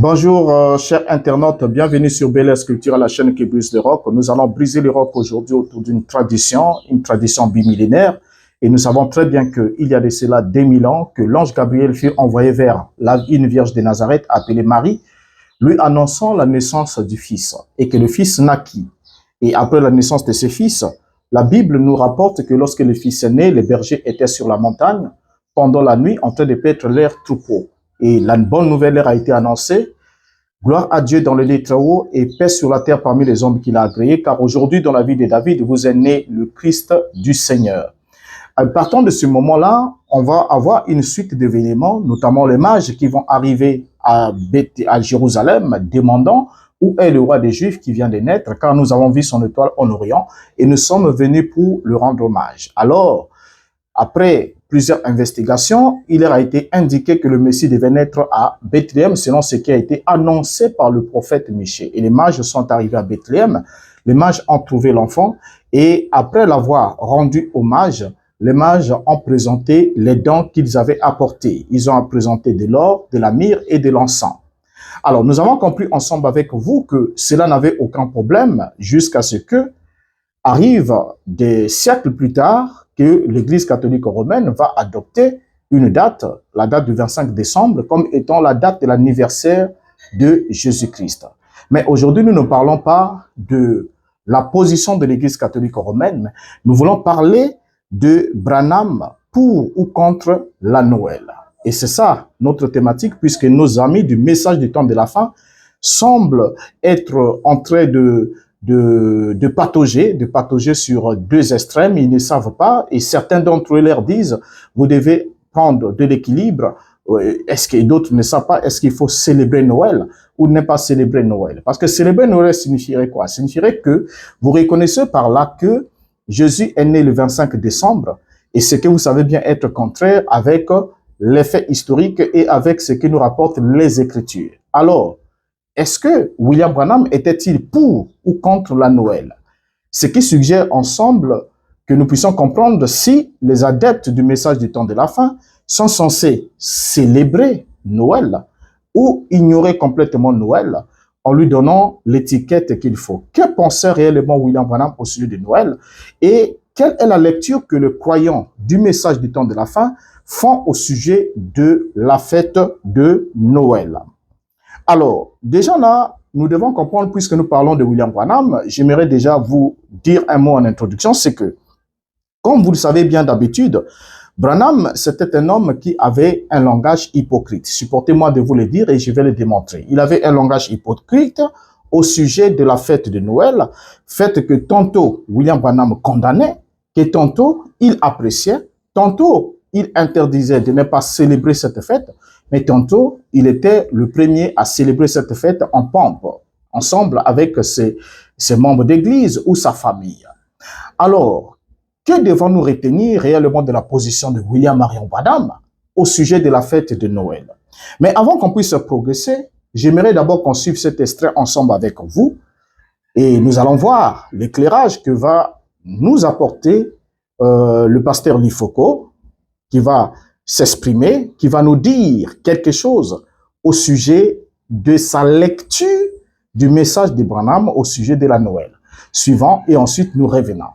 Bonjour, chers internautes, bienvenue sur Bel Culture, la chaîne qui brise le roc. Nous allons briser le roc aujourd'hui autour d'une une tradition bimillénaire. Et nous savons très bien qu'il y a de cela 2000 ans que l'ange Gabriel fut envoyé vers une vierge de Nazareth appelée Marie, lui annonçant la naissance du fils et que le fils naquit. Et après la naissance de ce fils, la Bible nous rapporte que lorsque le fils est né, les bergers étaient sur la montagne pendant la nuit en train de paître leurs troupeaux. Et la bonne nouvelle leur a été annoncée. Gloire à Dieu dans le lieu très haut et paix sur la terre parmi les hommes qu'il a agréés, car aujourd'hui, dans la vie de David, vous est né le Christ du Seigneur. Partant de ce moment-là, on va avoir une suite d'événements, notamment les mages qui vont arriver à Jérusalem, demandant où est le roi des Juifs qui vient de naître, car nous avons vu son étoile en Orient et nous sommes venus pour le rendre hommage. Alors, après plusieurs investigations, il leur a été indiqué que le Messie devait naître à Bethléem, selon ce qui a été annoncé par le prophète Michée. Et les mages sont arrivés à Bethléem, les mages ont trouvé l'enfant, et après l'avoir rendu hommage, les mages ont présenté les dons qu'ils avaient apportés. Ils ont présenté de l'or, de la myrrhe et de l'encens. Alors, nous avons compris ensemble avec vous que cela n'avait aucun problème jusqu'à ce que arrive des siècles plus tard que l'Église catholique romaine va adopter une date, la date du 25 décembre, comme étant la date de l'anniversaire de Jésus-Christ. Mais aujourd'hui, nous ne parlons pas de la position de l'Église catholique romaine, mais nous voulons parler de Branham pour ou contre la Noël. Et c'est ça notre thématique, puisque nos amis du message du temps de la fin semblent être en train de patauger sur deux extrêmes, ils ne savent pas, et certains d'entre eux leur disent, vous devez prendre de l'équilibre, est-ce que d'autres ne savent pas, est-ce qu'il faut célébrer Noël ou ne pas célébrer Noël? Parce que célébrer Noël signifierait quoi? Signifierait que vous reconnaissez par là que Jésus est né le 25 décembre, et ce que vous savez bien être contraire avec les faits historiques et avec ce que nous rapportent les Écritures. Alors, est-ce que William Branham était-il pour ou contre la Noël? Ce qui suggère ensemble que nous puissions comprendre si les adeptes du message du temps de la fin sont censés célébrer Noël ou ignorer complètement Noël en lui donnant l'étiquette qu'il faut. Que pensait réellement William Branham au sujet de Noël et quelle est la lecture que les croyants du message du temps de la fin font au sujet de la fête de Noël? Alors, déjà là, nous devons comprendre, puisque nous parlons de William Branham, j'aimerais déjà vous dire un mot en introduction, c'est que, comme vous le savez bien d'habitude, Branham, c'était un homme qui avait un langage hypocrite. Supportez-moi de vous le dire et je vais le démontrer. Il avait un langage hypocrite au sujet de la fête de Noël, fête que tantôt William Branham condamnait, que tantôt il appréciait, tantôt il interdisait de ne pas célébrer cette fête, mais tantôt, il était le premier à célébrer cette fête en pompe, ensemble avec ses membres d'église ou sa famille. Alors, que devons-nous retenir réellement de la position de William Marion Branham au sujet de la fête de Noël? Mais avant qu'on puisse progresser, j'aimerais d'abord qu'on suive cet extrait ensemble avec vous et nous allons voir l'éclairage que va nous apporter le pasteur Lifoco, qui va s'exprimer, qui va nous dire quelque chose au sujet de sa lecture du message de Branham au sujet de la Noël. Suivant, et ensuite nous revenons.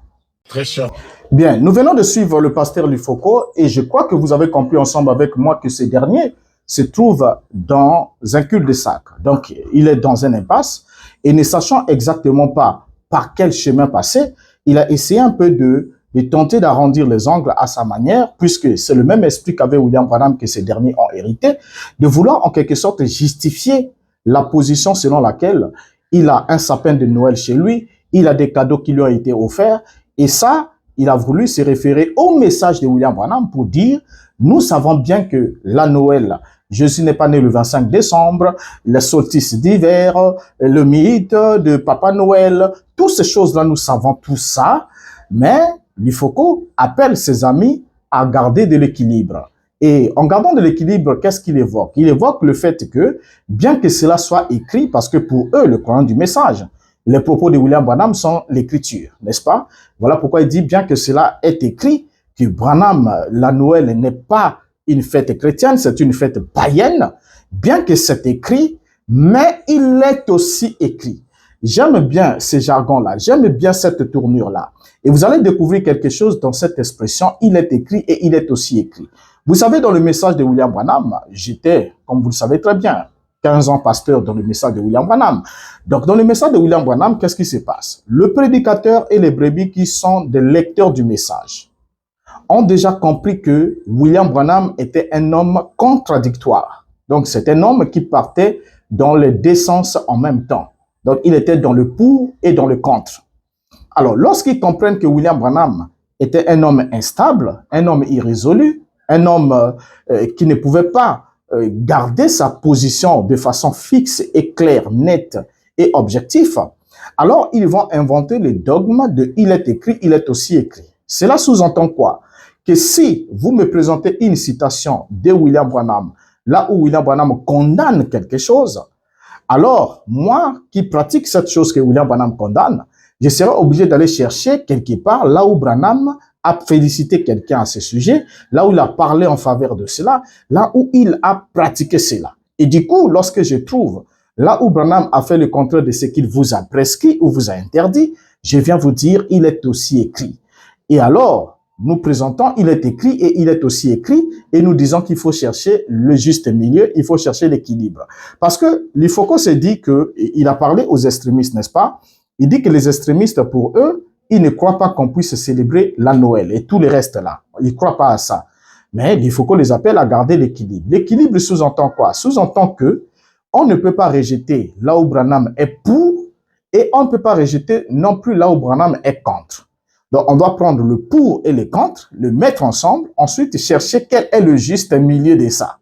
Très cher. Bien, nous venons de suivre le pasteur Lifoco et je crois que vous avez compris ensemble avec moi que ce dernier se trouve dans un cul-de-sac. Donc, il est dans un impasse et ne sachant exactement pas par quel chemin passer, il a essayé un peu de tenter d'arrondir les angles à sa manière, puisque c'est le même esprit qu'avait William Branham que ces derniers ont hérité, de vouloir en quelque sorte justifier la position selon laquelle il a un sapin de Noël chez lui, il a des cadeaux qui lui ont été offerts, et ça, il a voulu se référer au message de William Branham pour dire, nous savons bien que la Noël, Jésus n'est pas né le 25 décembre, le solstice d'hiver, le mythe de Papa Noël, toutes ces choses-là, nous savons tout ça, mais Lifoco appelle ses amis à garder de l'équilibre. Et en gardant de l'équilibre, qu'est-ce qu'il évoque? Il évoque le fait que, bien que cela soit écrit, parce que pour eux, le croyant du message, les propos de William Branham sont l'écriture, n'est-ce pas? Voilà pourquoi il dit, bien que cela est écrit, que Branham, la Noël n'est pas une fête chrétienne, c'est une fête païenne, bien que c'est écrit, mais il est aussi écrit. J'aime bien ces jargons-là, j'aime bien cette tournure-là. Et vous allez découvrir quelque chose dans cette expression, il est écrit et il est aussi écrit. Vous savez, dans le message de William Branham, j'étais, comme vous le savez très bien, 15 ans pasteur dans le message de William Branham. Donc, dans le message de William Branham, qu'est-ce qui se passe? Le prédicateur et les brebis qui sont des lecteurs du message ont déjà compris que William Branham était un homme contradictoire. Donc, c'est un homme qui partait dans les deux sens en même temps. Donc, il était dans le pour et dans le contre. Alors, lorsqu'ils comprennent que William Branham était un homme instable, un homme irrésolu, un homme qui ne pouvait pas garder sa position de façon fixe et claire, nette et objective, alors ils vont inventer le dogme de « il est écrit, il est aussi écrit ». Cela sous-entend quoi? Que si vous me présentez une citation de William Branham, là où William Branham condamne quelque chose, alors moi qui pratique cette chose que William Branham condamne, je serai obligé d'aller chercher quelque part là où Branham a félicité quelqu'un à ce sujet, là où il a parlé en faveur de cela, là où il a pratiqué cela. Et du coup, lorsque je trouve là où Branham a fait le contraire de ce qu'il vous a prescrit ou vous a interdit, je viens vous dire, il est aussi écrit. Et alors, nous présentons, il est écrit et il est aussi écrit, et nous disons qu'il faut chercher le juste milieu, il faut chercher l'équilibre. Parce que Foucault s'est dit que, il a parlé aux extrémistes, n'est-ce pas? Il dit que les extrémistes, pour eux, ils ne croient pas qu'on puisse célébrer la Noël et tout le reste là. Ils ne croient pas à ça. Mais il faut qu'on les appelle à garder l'équilibre. L'équilibre sous-entend quoi? Sous-entend que on ne peut pas rejeter là où Branham est pour et on ne peut pas rejeter non plus là où Branham est contre. Donc, on doit prendre le pour et le contre, le mettre ensemble, ensuite chercher quel est le juste milieu de ça.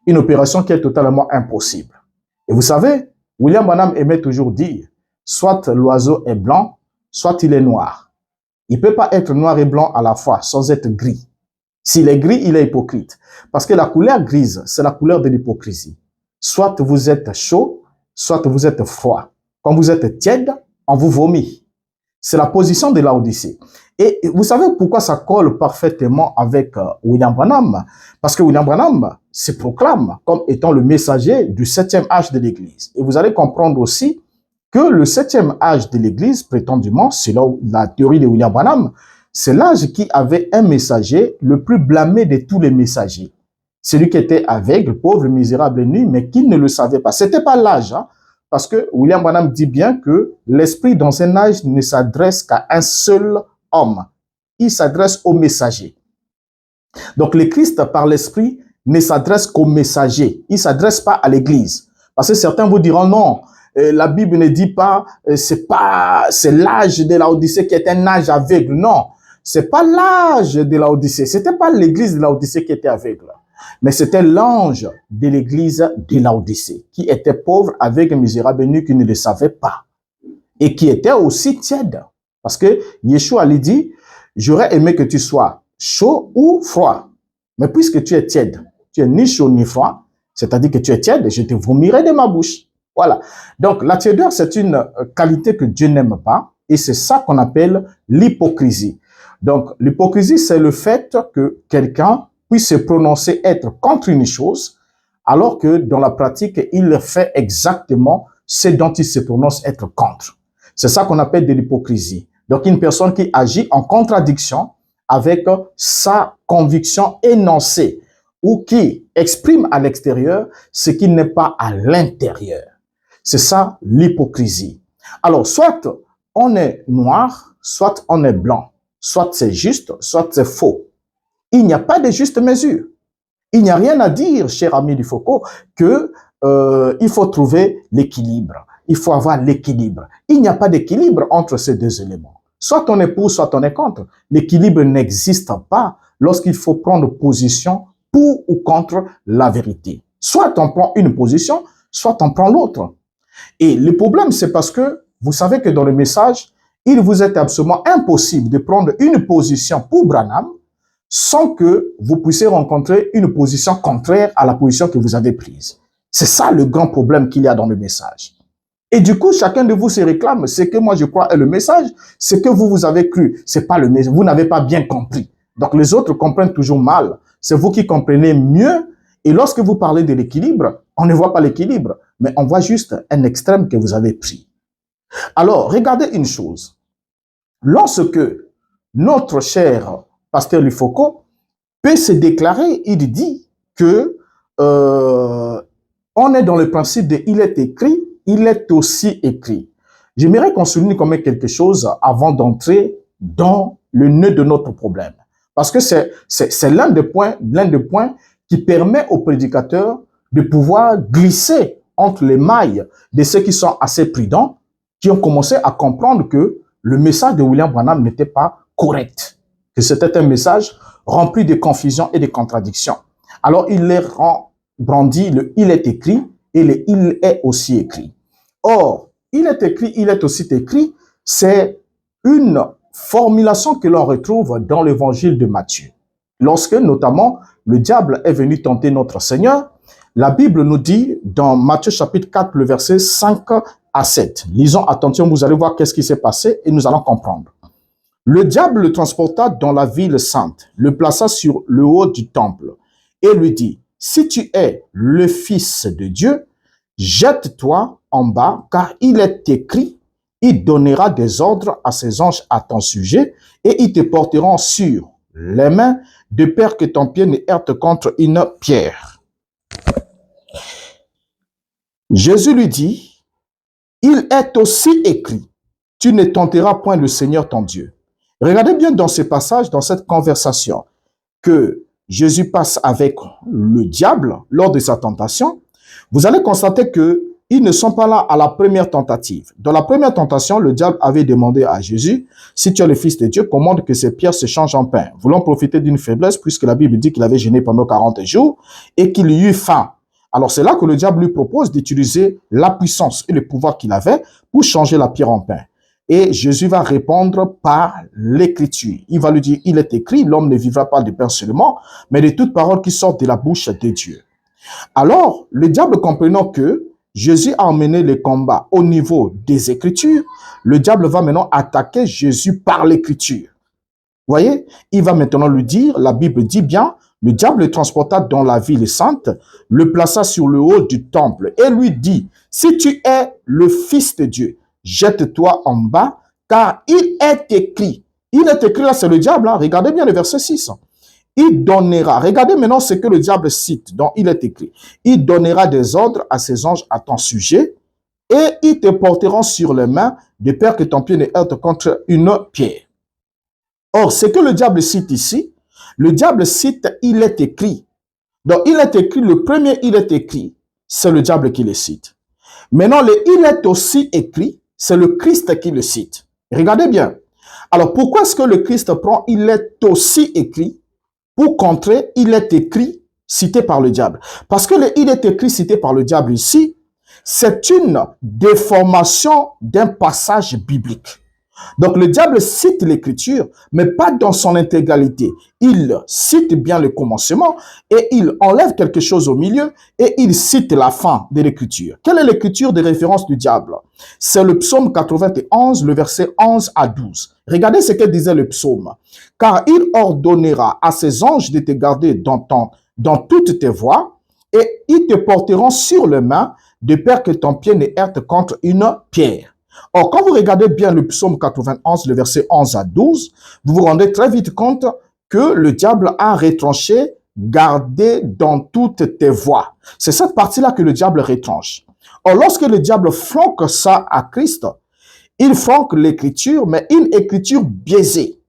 Une opération qui est totalement impossible. Et vous savez, William Branham aimait toujours dire, soit l'oiseau est blanc, soit il est noir. Il ne peut pas être noir et blanc à la fois, sans être gris. S'il est gris, il est hypocrite. Parce que la couleur grise, c'est la couleur de l'hypocrisie. Soit vous êtes chaud, soit vous êtes froid. Quand vous êtes tiède, on vous vomit. C'est la position de Laodicée. Et vous savez pourquoi ça colle parfaitement avec William Branham? Parce que William Branham se proclame comme étant le messager du 7e âge de l'Église. Et vous allez comprendre aussi que le 7e âge de l'Église, prétendument, selon la théorie de William Branham, c'est l'âge qui avait un messager le plus blâmé de tous les messagers. Celui qui était aveugle, pauvre, misérable et nu, mais qui ne le savait pas. C'était pas l'âge, hein, parce que William Branham dit bien que l'esprit dans un âge ne s'adresse qu'à un seul homme. Il s'adresse au messager. Donc le Christ, par l'esprit, ne s'adresse qu'au messager. Il ne s'adresse pas à l'Église. Parce que certains vous diront non, la Bible ne dit pas, c'est l'âge de Laodicée qui est un âge aveugle. Non, c'est pas l'âge de Laodicée. C'était pas l'église de Laodicée qui était aveugle. Mais c'était l'ange de l'église de Laodicée, qui était pauvre, aveugle, misérable, nu, qui ne le savait pas. Et qui était aussi tiède. Parce que Yeshua lui dit, j'aurais aimé que tu sois chaud ou froid. Mais puisque tu es tiède, tu es ni chaud ni froid, c'est-à-dire que tu es tiède, je te vomirai de ma bouche. Voilà. Donc, la tiédeur, c'est une qualité que Dieu n'aime pas et c'est ça qu'on appelle l'hypocrisie. Donc, l'hypocrisie, c'est le fait que quelqu'un puisse se prononcer être contre une chose alors que dans la pratique, il fait exactement ce dont il se prononce être contre. C'est ça qu'on appelle de l'hypocrisie. Donc, une personne qui agit en contradiction avec sa conviction énoncée ou qui exprime à l'extérieur ce qui n'est pas à l'intérieur. C'est ça l'hypocrisie. Alors, soit on est noir, soit on est blanc. Soit c'est juste, soit c'est faux. Il n'y a pas de juste mesure. Il n'y a rien à dire, cher ami du Foucault, que il faut trouver l'équilibre. Il faut avoir l'équilibre. Il n'y a pas d'équilibre entre ces deux éléments. Soit on est pour, soit on est contre. L'équilibre n'existe pas lorsqu'il faut prendre position pour ou contre la vérité. Soit on prend une position, soit on prend l'autre. Et le problème, c'est parce que vous savez que dans le message, il vous est absolument impossible de prendre une position pour Branham sans que vous puissiez rencontrer une position contraire à la position que vous avez prise. C'est ça le grand problème qu'il y a dans le message. Et du coup, chacun de vous se réclame. Ce que moi je crois est le message, ce que vous avez cru, c'est pas le message. Vous n'avez pas bien compris. Donc les autres comprennent toujours mal. C'est vous qui comprenez mieux. Et lorsque vous parlez de l'équilibre, on ne voit pas l'équilibre. mais on voit juste un extrême que vous avez pris. Alors, regardez une chose. Lorsque notre cher pasteur Lufoko peut se déclarer, il dit que on est dans le principe de il est écrit, il est aussi écrit. J'aimerais qu'on souligne quand même quelque chose avant d'entrer dans le nœud de notre problème. Parce que c'est l'un des points qui permet aux prédicateurs de pouvoir glisser entre les mailles de ceux qui sont assez prudents, qui ont commencé à comprendre que le message de William Branham n'était pas correct, que c'était un message rempli de confusion et de contradictions. Alors, il les brandit le « il est écrit » et le « il est aussi écrit ». Or, « il est écrit »,« il est aussi écrit », c'est une formulation que l'on retrouve dans l'évangile de Matthieu. Lorsque, notamment, le diable est venu tenter notre Seigneur, la Bible nous dit, dans Matthieu chapitre 4, le verset 5 à 7. Lisons attention, vous allez voir qu'est-ce qui s'est passé et nous allons comprendre. Le diable le transporta dans la ville sainte, le plaça sur le haut du temple et lui dit, « Si tu es le Fils de Dieu, jette-toi en bas, car il est écrit, il donnera des ordres à ses anges à ton sujet et ils te porteront sur les mains de peur que ton pied ne heurte contre une pierre. » Jésus lui dit, « Il est aussi écrit, tu ne tenteras point le Seigneur ton Dieu. » Regardez bien dans ce passage, dans cette conversation que Jésus passe avec le diable lors de sa tentation. Vous allez constater que ils ne sont pas là à la première tentative. Dans la première tentation, le diable avait demandé à Jésus, « Si tu es le Fils de Dieu, commande que ces pierres se changent en pain. » Voulant profiter d'une faiblesse, puisque la Bible dit qu'il avait jeûné pendant 40 jours et qu'il eut faim. Alors c'est là que le diable lui propose d'utiliser la puissance et le pouvoir qu'il avait pour changer la pierre en pain. Et Jésus va répondre par l'écriture. Il va lui dire, il est écrit, l'homme ne vivra pas de pain seulement, mais de toute parole qui sort de la bouche de Dieu. Alors, le diable comprenant que Jésus a emmené le combat au niveau des Écritures, le diable va maintenant attaquer Jésus par l'Écriture. Vous voyez, il va maintenant lui dire, la Bible dit bien, le diable le transporta dans la ville sainte, le plaça sur le haut du temple et lui dit, si tu es le Fils de Dieu, jette-toi en bas, car il est écrit. Il est écrit, là c'est le diable, hein. Regardez bien le verset 6. Il donnera, regardez maintenant ce que le diable cite, dont il est écrit. Il donnera des ordres à ses anges à ton sujet, et ils te porteront sur les mains, de peur que ton pied ne heurte contre une pierre. Or, ce que le diable cite ici, le diable cite « il est écrit ». Donc, il est écrit, le premier « il est écrit », c'est le diable qui le cite. Maintenant, le « il est aussi écrit », c'est le Christ qui le cite. Regardez bien. Alors, pourquoi est-ce que le Christ prend « il est aussi écrit » pour contrer « il est écrit » cité par le diable? Parce que le « il est écrit » cité par le diable ici, c'est une déformation d'un passage biblique. Donc, le diable cite l'écriture, mais pas dans son intégralité. Il cite bien le commencement et il enlève quelque chose au milieu et il cite la fin de l'écriture. Quelle est l'écriture de référence du diable? C'est le psaume 91, le verset 11 à 12. Regardez ce que disait le psaume. « Car il ordonnera à ses anges de te garder dans toutes tes voies et ils te porteront sur les mains de peur que ton pied ne heurte contre une pierre. » Or, quand vous regardez bien le psaume 91, le verset 11 à 12, vous vous rendez très vite compte que le diable a retranché « garder dans toutes tes voies ». C'est cette partie-là que le diable retranche. Or, lorsque le diable flanque ça à Christ, il flanque l'écriture, mais une écriture biaisée,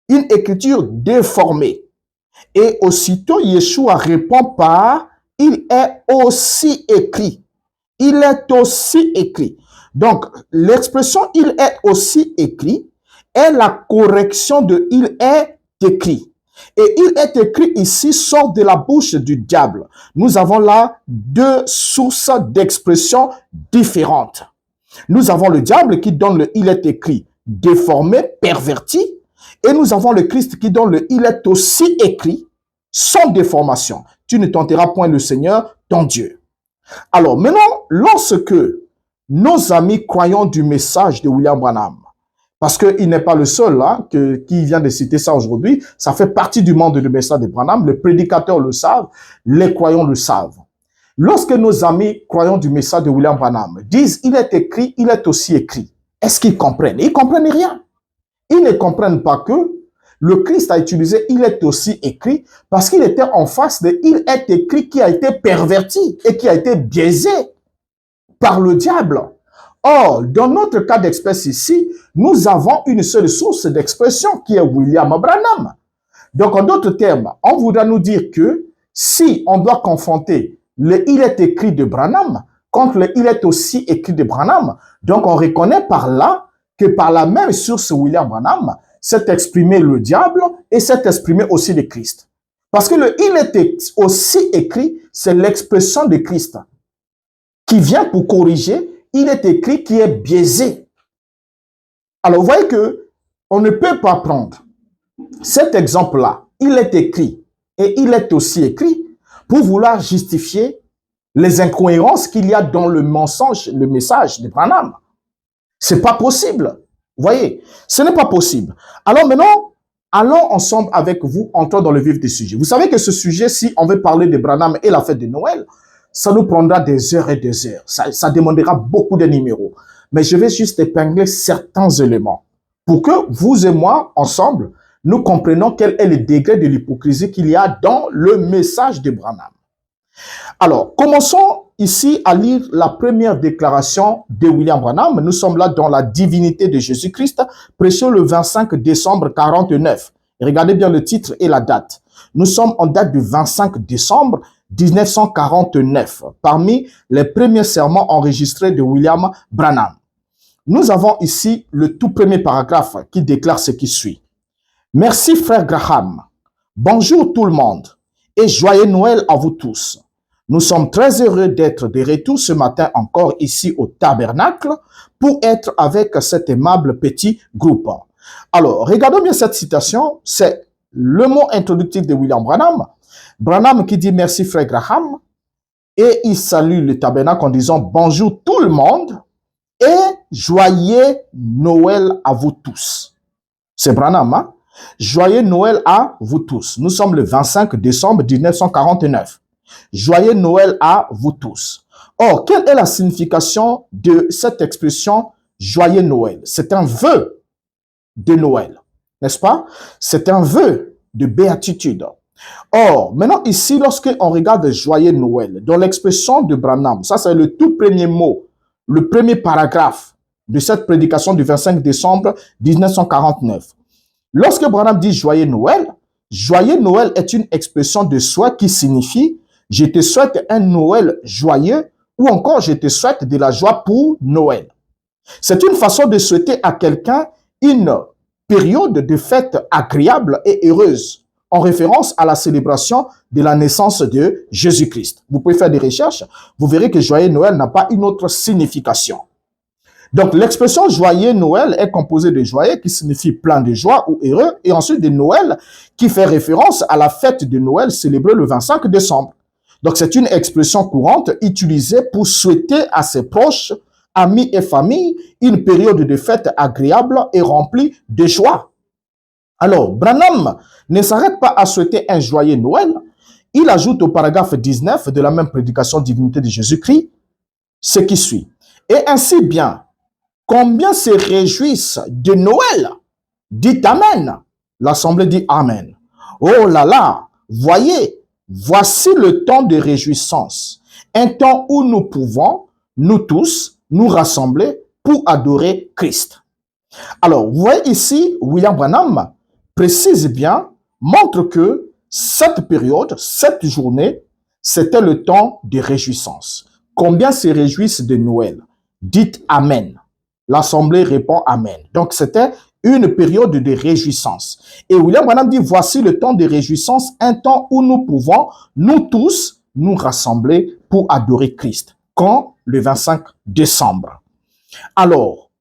une écriture déformée. Et aussitôt, Yeshua répond par « il est aussi écrit ». Il est aussi écrit. Donc, l'expression « il est aussi écrit » est la correction de « il est écrit ». Et « il est écrit » ici sort de la bouche du diable. Nous avons là deux sources d'expression différentes. Nous avons le diable qui donne le « il est écrit » déformé, perverti. Et nous avons le Christ qui donne le « il est aussi écrit » sans déformation. Tu ne tenteras point le Seigneur, ton Dieu. Alors maintenant, lorsque nos amis croyants du message de William Branham, parce qu'il n'est pas le seul hein, qui vient de citer ça aujourd'hui, ça fait partie du monde du message de Branham, les prédicateurs le savent, les croyants le savent. Lorsque nos amis croyants du message de William Branham disent « il est écrit, il est aussi écrit », est-ce qu'ils comprennent? Ils ne comprennent rien. Ils ne comprennent pas que le Christ a utilisé « il est aussi écrit » parce qu'il était en face de « il est écrit » qui a été perverti et qui a été biaisé par le diable. Or, dans notre cas d'espèce ici, nous avons une seule source d'expression qui est William Branham. Donc, en d'autres termes, on voudra nous dire que si on doit confronter le « il est écrit » de Branham contre le « il est aussi écrit » de Branham, donc on reconnaît par là que par la même source William Branham s'est exprimé le diable et s'est exprimé aussi le Christ. Parce que le « il est aussi écrit », c'est l'expression de Christ qui vient pour corriger « il est écrit » qui est biaisé. Alors, vous voyez que on ne peut pas prendre cet exemple-là, il est écrit et il est aussi écrit, pour vouloir justifier les incohérences qu'il y a dans le mensonge, le message de Branham. C'est pas possible. Vous voyez, ce n'est pas possible. Alors maintenant, allons ensemble avec vous, entrons dans le vif du sujet. Vous savez que ce sujet, si on veut parler de Branham et la fête de Noël, ça nous prendra des heures et des heures. Ça demandera beaucoup de numéros. Mais je vais juste épingler certains éléments pour que vous et moi, ensemble, nous comprenons quel est le degré de l'hypocrisie qu'il y a dans le message de Branham. Alors, commençons ici à lire la première déclaration de William Branham. Nous sommes là dans la divinité de Jésus-Christ, prêché le 25 décembre 49. Regardez bien le titre et la date. Nous sommes en date du 25 décembre 1949, parmi les premiers sermons enregistrés de William Branham. Nous avons ici le tout premier paragraphe qui déclare ce qui suit. Merci frère Graham. Bonjour tout le monde et joyeux Noël à vous tous. Nous sommes très heureux d'être de retour ce matin encore ici au tabernacle pour être avec cet aimable petit groupe. Alors, regardons bien cette citation. C'est le mot introductif de William Branham. Branham qui dit merci frère Graham et il salue le tabernacle en disant bonjour tout le monde et joyeux Noël à vous tous. C'est Branham, hein? Joyeux Noël à vous tous. Nous sommes le 25 décembre 1949. Joyeux Noël à vous tous. Or, quelle est la signification de cette expression joyeux Noël? C'est un vœu de Noël, n'est-ce pas? C'est un vœu de béatitude. Or, maintenant ici, lorsqu'on regarde joyeux Noël, dans l'expression de Branham, ça c'est le tout premier mot, le premier paragraphe de cette prédication du 25 décembre 1949. Lorsque Branham dit joyeux Noël est une expression de souhait qui signifie je te souhaite un Noël joyeux ou encore je te souhaite de la joie pour Noël. C'est une façon de souhaiter à quelqu'un une période de fête agréable et heureuse en référence à la célébration de la naissance de Jésus-Christ. Vous pouvez faire des recherches, vous verrez que joyeux Noël n'a pas une autre signification. Donc, l'expression joyeux Noël est composée de joyeux qui signifie plein de joie ou heureux et ensuite de Noël qui fait référence à la fête de Noël célébrée le 25 décembre. Donc, c'est une expression courante utilisée pour souhaiter à ses proches, amis et familles une période de fête agréable et remplie de joie. Alors, Branham ne s'arrête pas à souhaiter un joyeux Noël. Il ajoute au paragraphe 19 de la même prédication divinité de Jésus-Christ ce qui suit. Et ainsi bien, combien se réjouissent de Noël? Dites Amen. L'Assemblée dit Amen. Oh là là, voyez, voici le temps de réjouissance. Un temps où nous pouvons, nous tous, nous rassembler pour adorer Christ. Alors, vous voyez ici, William Branham précise bien, montre que cette période, cette journée, c'était le temps de réjouissance. Combien se réjouissent de Noël? Dites Amen. L'Assemblée répond Amen. Donc, c'était une période de réjouissance. Et William Branham dit, voici le temps de réjouissance, un temps où nous pouvons, nous tous, nous rassembler pour adorer Christ. Quand? Le 25 décembre. Alors,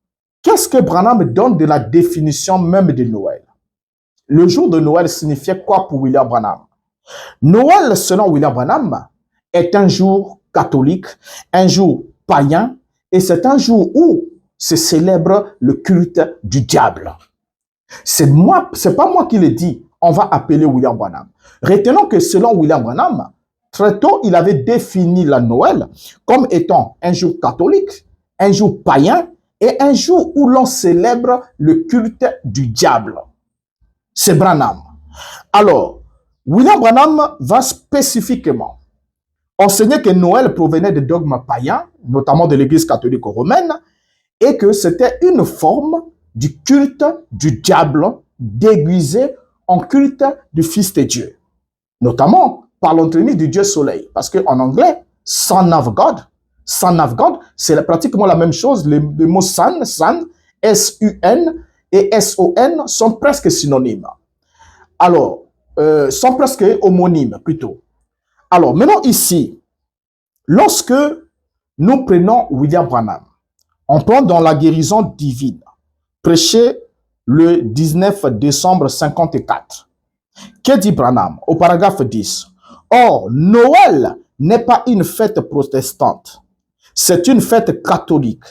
qu'est-ce que Branham donne de la définition même de Noël? Le jour de Noël signifiait quoi pour William Branham? Noël, selon William Branham, est un jour catholique, un jour païen, et c'est un jour où se célèbre le culte du diable. C'est pas moi qui le dis, on va appeler William Branham. Retenons que selon William Branham, très tôt, il avait défini la Noël comme étant un jour catholique, un jour païen et un jour où l'on célèbre le culte du diable. C'est Branham. Alors, William Branham va spécifiquement enseigner que Noël provenait de dogmes païens, notamment de l'Église catholique romaine, et que c'était une forme du culte du diable déguisé en culte du Fils de Dieu, notamment par l'entremise du Dieu Soleil. Parce qu'en anglais, Son of God, c'est pratiquement la même chose. Les mots Sun, S-U-N et S-O-N sont presque synonymes. Alors, sont presque homonymes plutôt. Alors, maintenant ici, lorsque nous prenons William Branham, on prend dans la guérison divine, prêché le 19 décembre 54. Que dit Branham au paragraphe 10? Or, Noël n'est pas une fête protestante, c'est une fête catholique.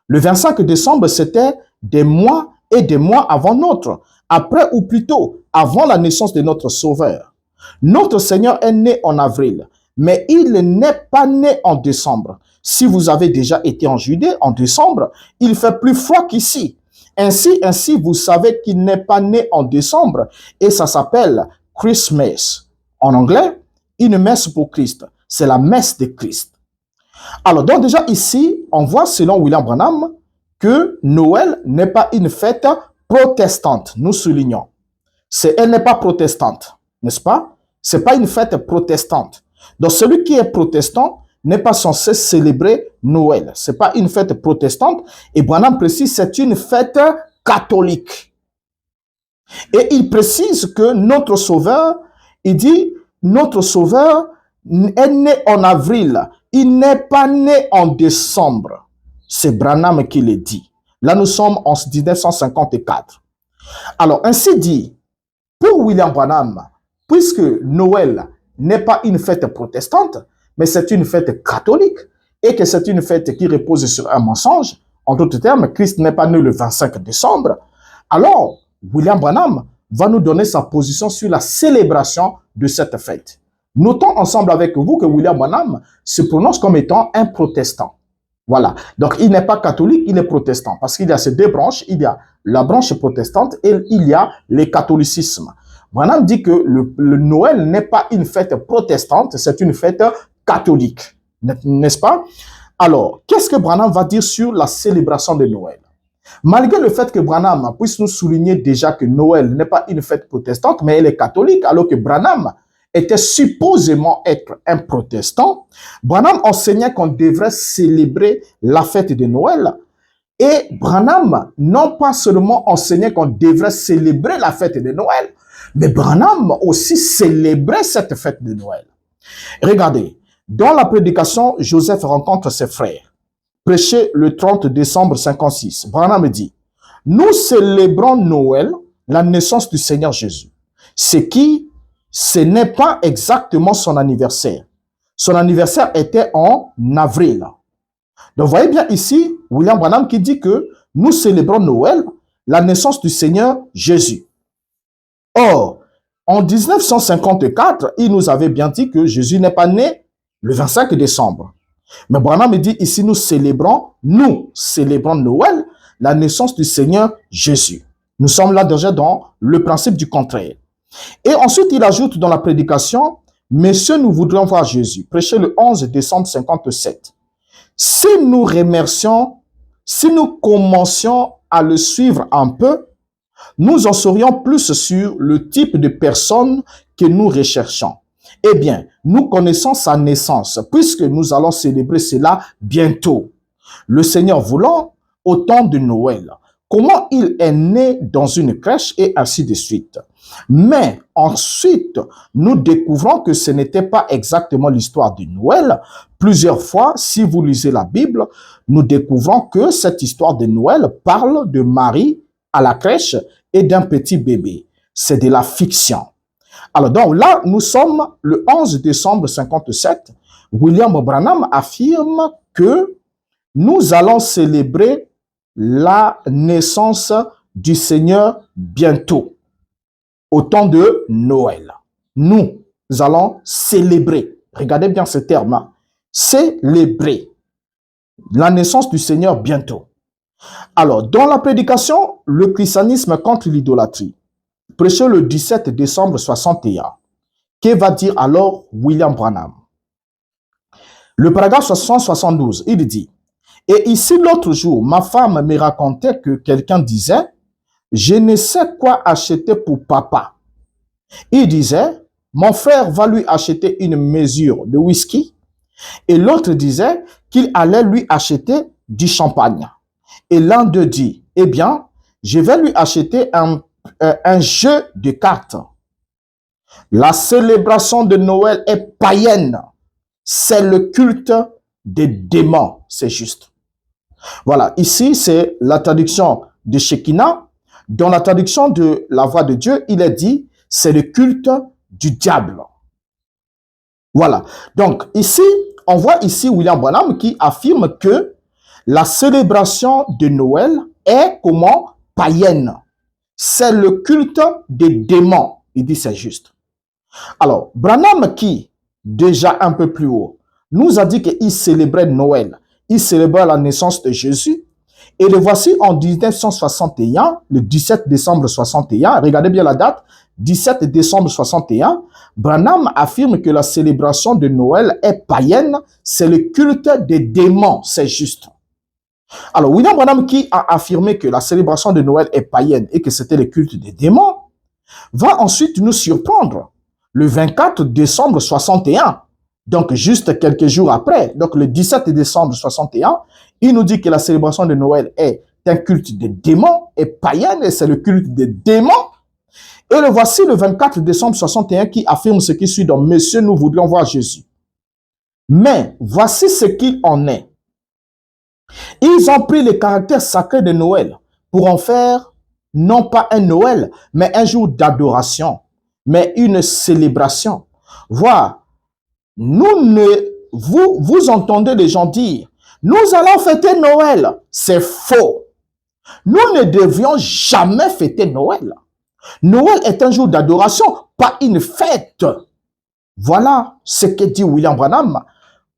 Le 25 décembre, c'était des mois et des mois avant notre, après ou plutôt avant la naissance de notre Sauveur. Notre Seigneur est né en avril, mais il n'est pas né en décembre. Si vous avez déjà été en Judée en décembre, il fait plus froid qu'ici. Ainsi, vous savez qu'il n'est pas né en décembre et ça s'appelle Christmas. En anglais, une messe pour Christ. C'est la messe de Christ. Alors, donc déjà ici, on voit selon William Branham que Noël n'est pas une fête protestante. Nous soulignons. Elle n'est pas protestante, n'est-ce pas? C'est pas une fête protestante. Donc, celui qui est protestant n'est pas censé célébrer Noël. C'est pas une fête protestante. Et Branham précise, c'est une fête catholique. Et il précise que notre Sauveur, il dit, notre Sauveur est né en avril. Il n'est pas né en décembre. C'est Branham qui le dit. Là, nous sommes en 1954. Alors, ainsi dit, pour William Branham, puisque Noël n'est pas une fête protestante, mais c'est une fête catholique, et que c'est une fête qui repose sur un mensonge, en d'autres termes, Christ n'est pas né le 25 décembre, alors William Branham va nous donner sa position sur la célébration de cette fête. Notons ensemble avec vous que William Branham se prononce comme étant un protestant. Voilà. Donc, il n'est pas catholique, il est protestant. Parce qu'il y a ces deux branches. Il y a la branche protestante et il y a le catholicisme. Branham dit que le Noël n'est pas une fête protestante, c'est une fête catholique. N'est-ce pas? Alors, qu'est-ce que Branham va dire sur la célébration de Noël? Malgré le fait que Branham puisse nous souligner déjà que Noël n'est pas une fête protestante, mais elle est catholique, alors que Branham était supposément être un protestant, Branham enseignait qu'on devrait célébrer la fête de Noël. Et Branham, non pas seulement enseignait qu'on devrait célébrer la fête de Noël, mais Branham aussi célébrait cette fête de Noël. Regardez, dans la prédication, Joseph rencontre ses frères. Prêché le 30 décembre 56, Branham dit, « Nous célébrons Noël, la naissance du Seigneur Jésus. Ce n'est pas exactement son anniversaire. Son anniversaire était en avril. » Donc, vous voyez bien ici, William Branham qui dit que nous célébrons Noël, la naissance du Seigneur Jésus. Or, en 1954, il nous avait bien dit que Jésus n'est pas né le 25 décembre. Mais Branham dit ici, nous célébrons Noël, la naissance du Seigneur Jésus. Nous sommes là déjà dans le principe du contraire. Et ensuite, il ajoute dans la prédication, « Messieurs, nous voudrions voir Jésus », prêché le 11 décembre 57. Si nous remercions, si nous commencions à le suivre un peu, nous en saurions plus sur le type de personne que nous recherchons. Eh bien, nous connaissons sa naissance, puisque nous allons célébrer cela bientôt. Le Seigneur voulant, au temps de Noël, comment il est né dans une crèche et ainsi de suite. Mais ensuite, nous découvrons que ce n'était pas exactement l'histoire de Noël. Plusieurs fois, si vous lisez la Bible, nous découvrons que cette histoire de Noël parle de Marie à la crèche et d'un petit bébé. C'est de la fiction. Alors donc là, nous sommes le 11 décembre 57. William Branham affirme que nous allons célébrer la naissance du Seigneur bientôt, au temps de Noël. Nous allons célébrer. regardez bien ce terme, célébrer la naissance du Seigneur bientôt. Alors, dans la prédication, le christianisme contre l'idolâtrie, prêché le 17 décembre 61, que va dire alors William Branham? Le paragraphe 172, il dit, « Et ici l'autre jour, ma femme me racontait que quelqu'un disait, je ne sais quoi acheter pour papa. Il disait, mon frère va lui acheter une mesure de whisky. Et l'autre disait qu'il allait lui acheter du champagne. Et l'un d'eux dit, eh bien, je vais lui acheter un jeu de cartes. La célébration de Noël est païenne. C'est le culte des démons, c'est juste. Voilà, ici, c'est la traduction de Shekinah. Dans la traduction de la voix de Dieu, il est dit, c'est le culte du diable. Voilà. Donc, ici, on voit ici William Branham qui affirme que la célébration de Noël est comment? Païenne. C'est le culte des démons. Il dit c'est juste. Alors, Branham qui, déjà un peu plus haut, nous a dit qu'il célébrait Noël. Il célébrait la naissance de Jésus. Et le voici en 1961, le 17 décembre 61, regardez bien la date, 17 décembre 61, Branham affirme que la célébration de Noël est païenne, c'est le culte des démons, c'est juste. Alors, William Branham qui a affirmé que la célébration de Noël est païenne et que c'était le culte des démons, va ensuite nous surprendre le 24 décembre 61, donc juste quelques jours après, donc le 17 décembre 61, il nous dit que la célébration de Noël est un culte des démons, est païenne et c'est le culte des démons. Et le voici le 24 décembre 61 qui affirme ce qui suit dans « Messieurs, nous voudrions voir Jésus ». Mais voici ce qu'il en est. Ils ont pris le caractère sacré de Noël pour en faire non pas un Noël, mais un jour d'adoration, mais une célébration. Voilà. Vous entendez les gens dire, nous allons fêter Noël. C'est faux. Nous ne devions jamais fêter Noël. Noël est un jour d'adoration, pas une fête. Voilà ce que dit William Branham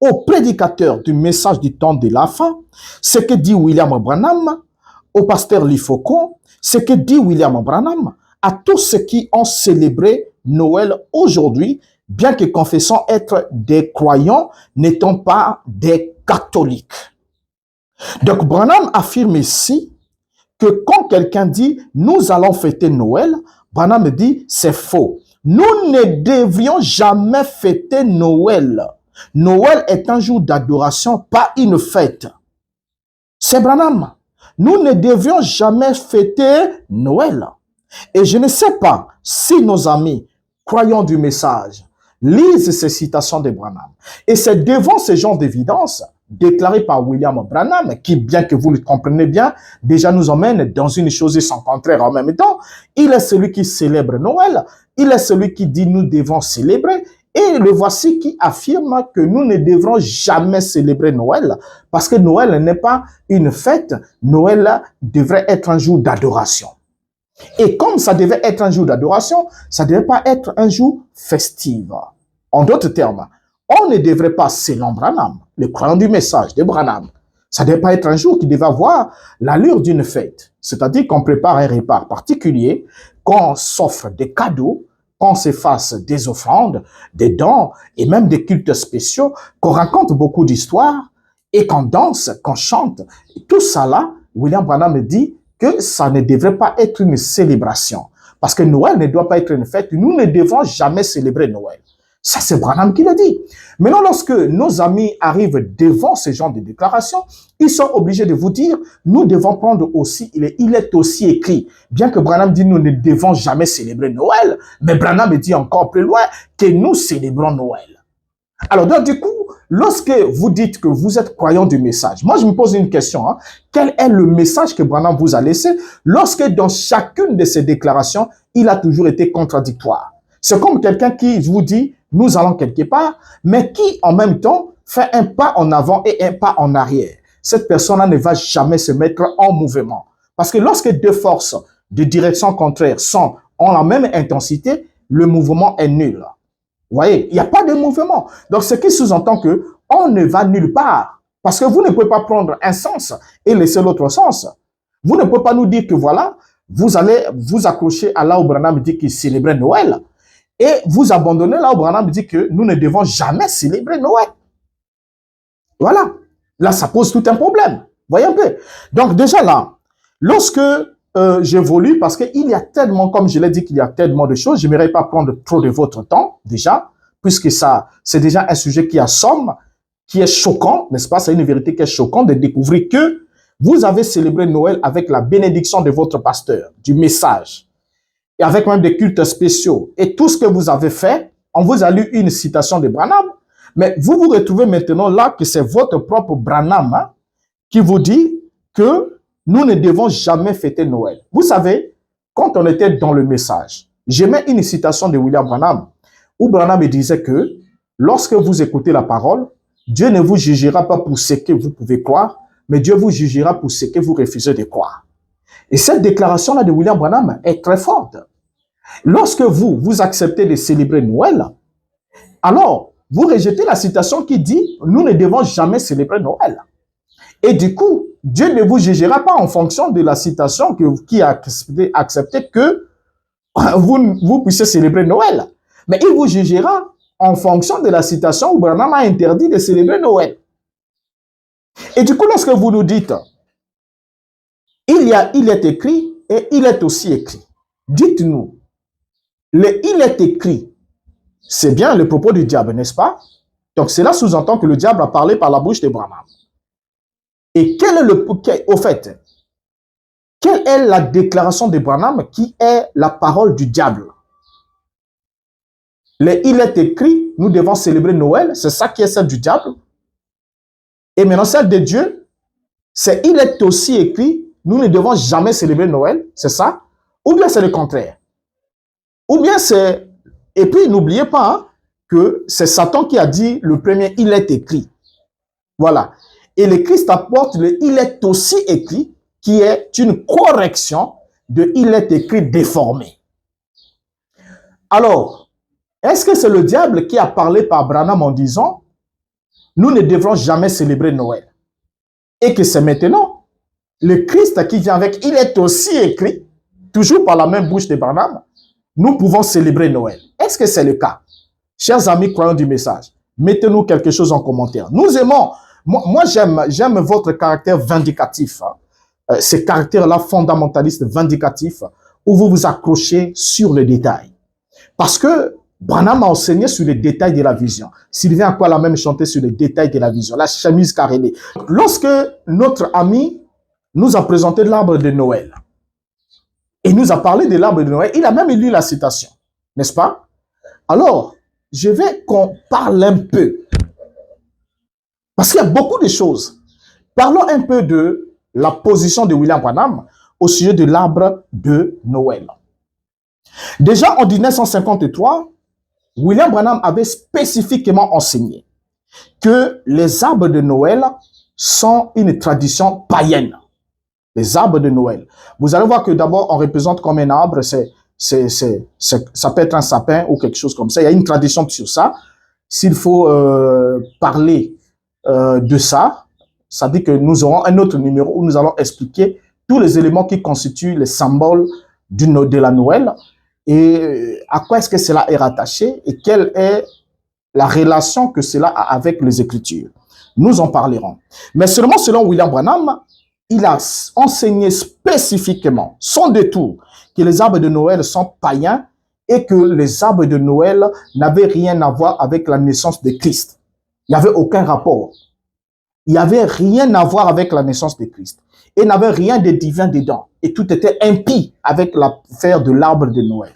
au prédicateur du message du temps de la fin, ce que dit William Branham au pasteur Lee Faucon, ce que dit William Branham à tous ceux qui ont célébré Noël aujourd'hui, bien que confessant être des croyants, n'étant pas des catholiques. Donc Branham affirme ici que quand quelqu'un dit « nous allons fêter Noël », Branham dit « c'est faux ». Nous ne devions jamais fêter Noël. Noël est un jour d'adoration, pas une fête. C'est Branham. Nous ne devions jamais fêter Noël. Et je ne sais pas si nos amis, croyants du message, lisent ces citations de Branham. Et c'est devant ce genre d'évidence déclaré par William Branham, qui, bien que vous le compreniez bien, déjà nous emmène dans une chose sans contraire en même temps. Il est celui qui célèbre Noël, il est celui qui dit nous devons célébrer, et le voici qui affirme que nous ne devrons jamais célébrer Noël, parce que Noël n'est pas une fête, Noël devrait être un jour d'adoration. Et comme ça devait être un jour d'adoration, ça ne devait pas être un jour festif. En d'autres termes, on ne devrait pas, selon Branham, le croyant du message de Branham, ça ne devait pas être un jour qui devait avoir l'allure d'une fête. C'est-à-dire qu'on prépare un repas particulier, qu'on s'offre des cadeaux, qu'on se fasse des offrandes, des dons et même des cultes spéciaux, qu'on raconte beaucoup d'histoires et qu'on danse, qu'on chante. Et tout ça là, William Branham dit que ça ne devrait pas être une célébration. Parce que Noël ne doit pas être une fête. Nous ne devons jamais célébrer Noël. Ça, c'est Branham qui le dit. Maintenant, lorsque nos amis arrivent devant ce genre de déclarations, ils sont obligés de vous dire, nous devons prendre aussi, il est aussi écrit, bien que Branham dit, nous ne devons jamais célébrer Noël, mais Branham dit encore plus loin que nous célébrons Noël. Alors, donc, du coup, lorsque vous dites que vous êtes croyant du message, moi, je me pose une question. Quel est le message que Branham vous a laissé lorsque dans chacune de ces déclarations, il a toujours été contradictoire? C'est comme quelqu'un qui vous dit, nous allons quelque part, mais qui, en même temps, fait un pas en avant et un pas en arrière. Cette personne-là ne va jamais se mettre en mouvement. Parce que lorsque deux forces de direction contraire ont la même intensité, le mouvement est nul. Vous voyez, il n'y a pas de mouvement. Donc, ce qui sous-entend que on ne va nulle part. Parce que vous ne pouvez pas prendre un sens et laisser l'autre sens. Vous ne pouvez pas nous dire que voilà, vous allez vous accrocher à là où Branham dit qu'il célébrait Noël et vous abandonnez là où Branham dit que nous ne devons jamais célébrer Noël. Voilà. Là, ça pose tout un problème. Voyez un peu. Donc, déjà là, lorsque j'évolue, parce qu'il y a tellement, comme je l'ai dit, qu'il y a tellement de choses, je n'aimerais pas prendre trop de votre temps, déjà, puisque ça, c'est déjà un sujet qui assomme, qui est choquant, n'est-ce pas? C'est une vérité qui est choquante de découvrir que vous avez célébré Noël avec la bénédiction de votre pasteur, du message, et avec même des cultes spéciaux. Et tout ce que vous avez fait, on vous a lu une citation de Branham, mais vous vous retrouvez maintenant là que c'est votre propre Branham hein, qui vous dit que nous ne devons jamais fêter Noël. Vous savez, quand on était dans le message, j'aimais une citation de William Branham, où Branham disait que lorsque vous écoutez la parole, Dieu ne vous jugera pas pour ce que vous pouvez croire, mais Dieu vous jugera pour ce que vous refusez de croire. Et cette déclaration-là de William Branham est très forte. Lorsque vous acceptez de célébrer Noël, alors vous rejetez la citation qui dit « Nous ne devons jamais célébrer Noël ». Et du coup, Dieu ne vous jugera pas en fonction de la citation qui a accepté que vous puissiez célébrer Noël. Mais il vous jugera en fonction de la citation où Branham a interdit de célébrer Noël. Et du coup, lorsque vous nous dites, il est écrit et il est aussi écrit. Dites-nous, il est écrit, c'est bien le propos du diable, n'est-ce pas? Donc cela sous-entend que le diable a parlé par la bouche de Branham. Et au fait, quelle est la déclaration de Branham qui est la parole du diable? Il est écrit, nous devons célébrer Noël, c'est ça qui est celle du diable. Et maintenant, celle de Dieu, c'est il est aussi écrit, nous ne devons jamais célébrer Noël, c'est ça? Ou bien c'est le contraire? Ou bien c'est... Et puis, n'oubliez pas hein, que c'est Satan qui a dit le premier, il est écrit. Voilà. Et le Christ apporte le il est aussi écrit, qui est une correction de il est écrit déformé. Alors, est-ce que c'est le diable qui a parlé par Branham en disant nous ne devrons jamais célébrer Noël? Et que c'est maintenant le Christ qui vient avec il est aussi écrit, toujours par la même bouche de Branham, nous pouvons célébrer Noël. Est-ce que c'est le cas? Chers amis croyants du message, mettez-nous quelque chose en commentaire. Nous aimons, moi j'aime votre caractère vindicatif, hein. Ce caractère-là fondamentaliste vindicatif, où vous vous accrochez sur les détails. Parce que Branham a enseigné sur les détails de la vision. Sylvain Aquila l'a même chanté sur les détails de la vision, la chemise carrelée. Lorsque notre ami nous a présenté l'arbre de Noël, et nous a parlé de l'arbre de Noël, il a même lu la citation, n'est-ce pas? Alors, je vais qu'on parle un peu, parce qu'il y a beaucoup de choses. Parlons un peu de la position de William Branham au sujet de l'arbre de Noël. Déjà en 1953, William Branham avait spécifiquement enseigné que les arbres de Noël sont une tradition païenne. Les arbres de Noël. Vous allez voir que d'abord, on représente comme un arbre, ça peut être un sapin ou quelque chose comme ça. Il y a une tradition sur ça. S'il faut parler de ça, ça dit que nous aurons un autre numéro où nous allons expliquer tous les éléments qui constituent les symboles de la Noël et à quoi est-ce que cela est rattaché et quelle est la relation que cela a avec les Écritures. Nous en parlerons. Mais seulement selon William Branham, il a enseigné spécifiquement, sans détour, que les arbres de Noël sont païens et que les arbres de Noël n'avaient rien à voir avec la naissance de Christ. Il n'y avait aucun rapport. Il n'y avait rien à voir avec la naissance de Christ. Et il n'avait rien de divin dedans. Et tout était impie avec l'affaire de l'arbre de Noël.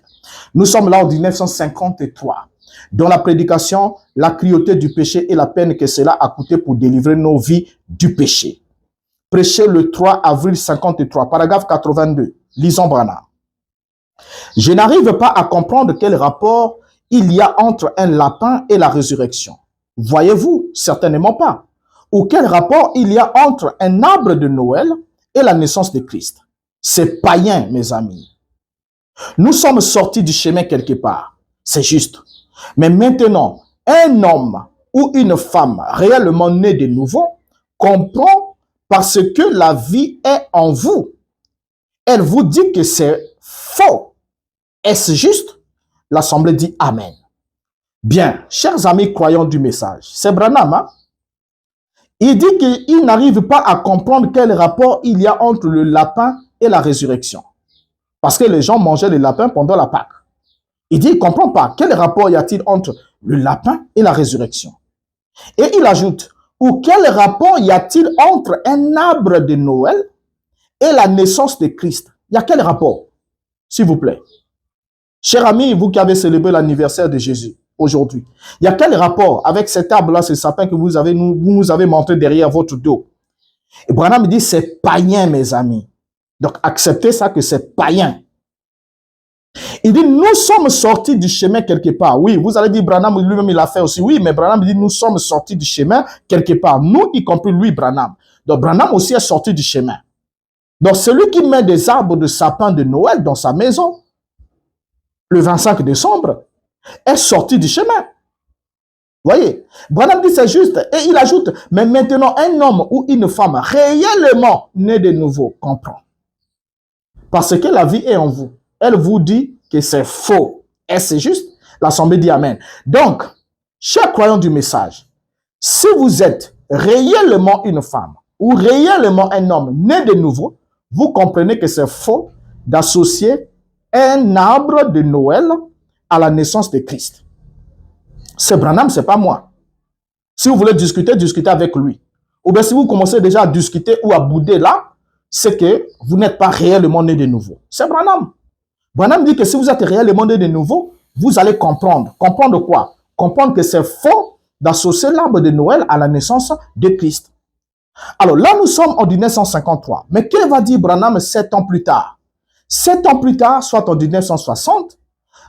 Nous sommes là en 1953. Dans la prédication, la cruauté du péché et la peine que cela a coûté pour délivrer nos vies du péché. Prêché le 3 avril 53, paragraphe 82. Lisons Branham. Je n'arrive pas à comprendre quel rapport il y a entre un lapin et la résurrection. Voyez-vous? Certainement pas. Ou quel rapport il y a entre un arbre de Noël et la naissance de Christ? C'est païen, mes amis. Nous sommes sortis du chemin quelque part. C'est juste. Mais maintenant, un homme ou une femme réellement née de nouveau comprend parce que la vie est en vous. Elle vous dit que c'est faux. Est-ce juste? L'Assemblée dit Amen. Bien, chers amis croyants du message, c'est Branham, hein? Il dit qu'il n'arrive pas à comprendre quel rapport il y a entre le lapin et la résurrection. Parce que les gens mangeaient les lapins pendant la Pâque. Il dit qu'il ne comprend pas quel rapport y a-t-il entre le lapin et la résurrection. Et il ajoute, ou quel rapport y a-t-il entre un arbre de Noël et la naissance de Christ? Il y a quel rapport? S'il vous plaît. Chers amis, vous qui avez célébré l'anniversaire de Jésus aujourd'hui, il y a quel rapport avec cet arbre-là, ce sapin que vous nous avez montré derrière votre dos? Et Branham dit, c'est païen, mes amis. Donc, acceptez ça que c'est païen. Il dit, nous sommes sortis du chemin quelque part. Oui, vous allez dire, Branham lui-même, il a fait aussi. Oui, mais Branham dit, nous sommes sortis du chemin quelque part. Nous, y compris lui, Branham. Donc, Branham aussi est sorti du chemin. Donc, celui qui met des arbres de sapin de Noël dans sa maison, le 25 décembre, est sorti du chemin. Voyez, Branham dit c'est juste. Et il ajoute, mais maintenant, un homme ou une femme réellement né de nouveau comprend. Parce que la vie est en vous. Elle vous dit que c'est faux. Et c'est juste. L'Assemblée dit Amen. Donc, chers croyants du message, si vous êtes réellement une femme ou réellement un homme né de nouveau, vous comprenez que c'est faux d'associer un arbre de Noël à la naissance de Christ. C'est Branham, c'est pas moi. Si vous voulez discuter, discutez avec lui. Ou bien si vous commencez déjà à discuter ou à bouder là, c'est que vous n'êtes pas réellement né de nouveau. C'est Branham. Branham dit que si vous êtes réellement né de nouveau, vous allez comprendre. Comprendre quoi? Comprendre que c'est faux d'associer l'arbre de Noël à la naissance de Christ. Alors là, nous sommes en 1953. Mais que va dire Branham 7 ans plus tard? 7 ans plus tard, soit en 1960,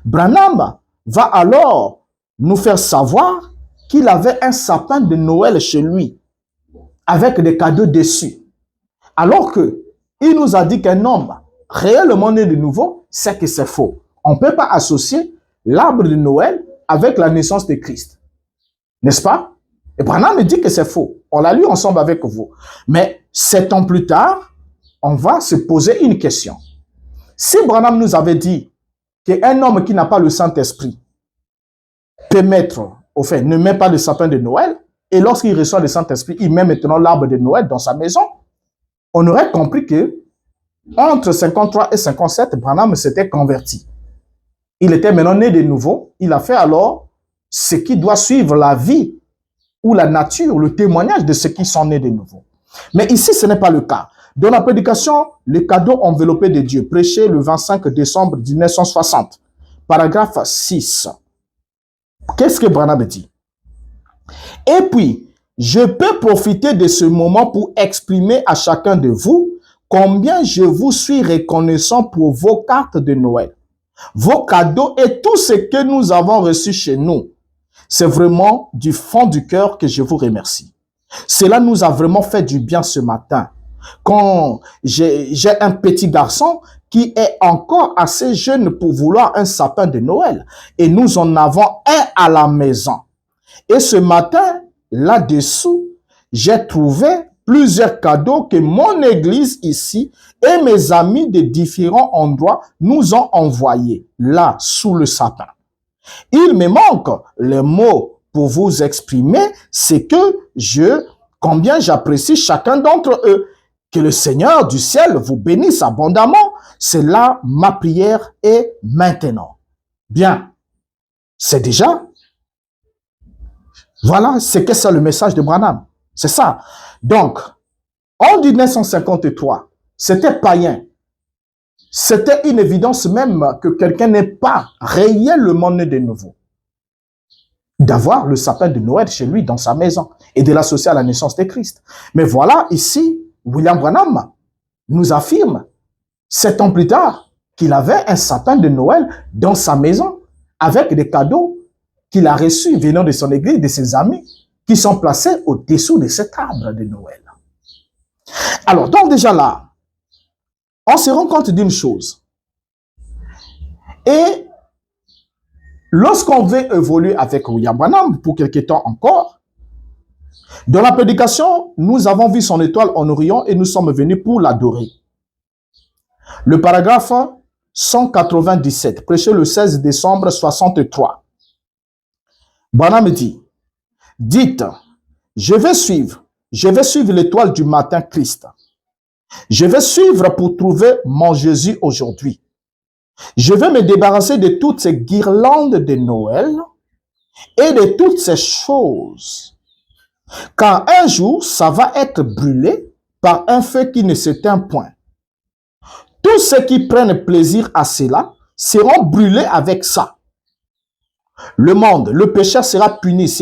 Branham va alors nous faire savoir qu'il avait un sapin de Noël chez lui, avec des cadeaux dessus. Alors que il nous a dit qu'un homme réellement né de nouveau, c'est que c'est faux. On ne peut pas associer l'arbre de Noël avec la naissance de Christ. N'est-ce pas? Et Branham me dit que c'est faux. On l'a lu ensemble avec vous. Mais 7 ans plus tard, on va se poser une question. Si Branham nous avait dit qu'un homme qui n'a pas le Saint-Esprit peut mettre, au fait, ne met pas le sapin de Noël, et lorsqu'il reçoit le Saint-Esprit, il met maintenant l'arbre de Noël dans sa maison, on aurait compris que entre 53 et 57, Branham s'était converti. Il était maintenant né de nouveau. Il a fait alors ce qui doit suivre la vie ou la nature, le témoignage de ceux qui sont nés de nouveau. Mais ici, ce n'est pas le cas. Dans la prédication, le cadeau enveloppé de Dieu, prêché le 25 décembre 1960, paragraphe 6. Qu'est-ce que Branham dit? Et puis, je peux profiter de ce moment pour exprimer à chacun de vous combien je vous suis reconnaissant pour vos cartes de Noël, vos cadeaux et tout ce que nous avons reçu chez nous. C'est vraiment du fond du cœur que je vous remercie. Cela nous a vraiment fait du bien ce matin. Quand j'ai un petit garçon qui est encore assez jeune pour vouloir un sapin de Noël et nous en avons un à la maison. Et ce matin, là-dessous, j'ai trouvé plusieurs cadeaux que mon église ici et mes amis de différents endroits nous ont envoyés là, sous le sapin. Il me manque les mots pour vous exprimer combien j'apprécie chacun d'entre eux. Que le Seigneur du ciel vous bénisse abondamment. C'est là ma prière et maintenant. Bien, c'est déjà. Voilà, c'est que c'est le message de Branham. C'est ça. Donc, en 1953, c'était païen. C'était une évidence même que quelqu'un n'est pas réellement né de nouveau. D'avoir le sapin de Noël chez lui dans sa maison et de l'associer à la naissance de Christ. Mais voilà, ici, William Branham nous affirme 7 ans plus tard qu'il avait un sapin de Noël dans sa maison avec des cadeaux qu'il a reçus venant de son église, de ses amis, qui sont placés au-dessous de cet arbre de Noël. Alors, donc déjà là, on se rend compte d'une chose. Et lorsqu'on veut évoluer avec William Branham pour quelque temps encore, dans la prédication, nous avons vu son étoile en Orient et nous sommes venus pour l'adorer. Le paragraphe 197, prêché le 16 décembre 63. Branham dit, dites, je vais suivre l'étoile du matin Christ. Je vais suivre pour trouver mon Jésus aujourd'hui. Je vais me débarrasser de toutes ces guirlandes de Noël et de toutes ces choses. Car un jour, ça va être brûlé par un feu qui ne s'éteint point. Tous ceux qui prennent plaisir à cela seront brûlés avec ça. Le monde, le pécheur sera puni,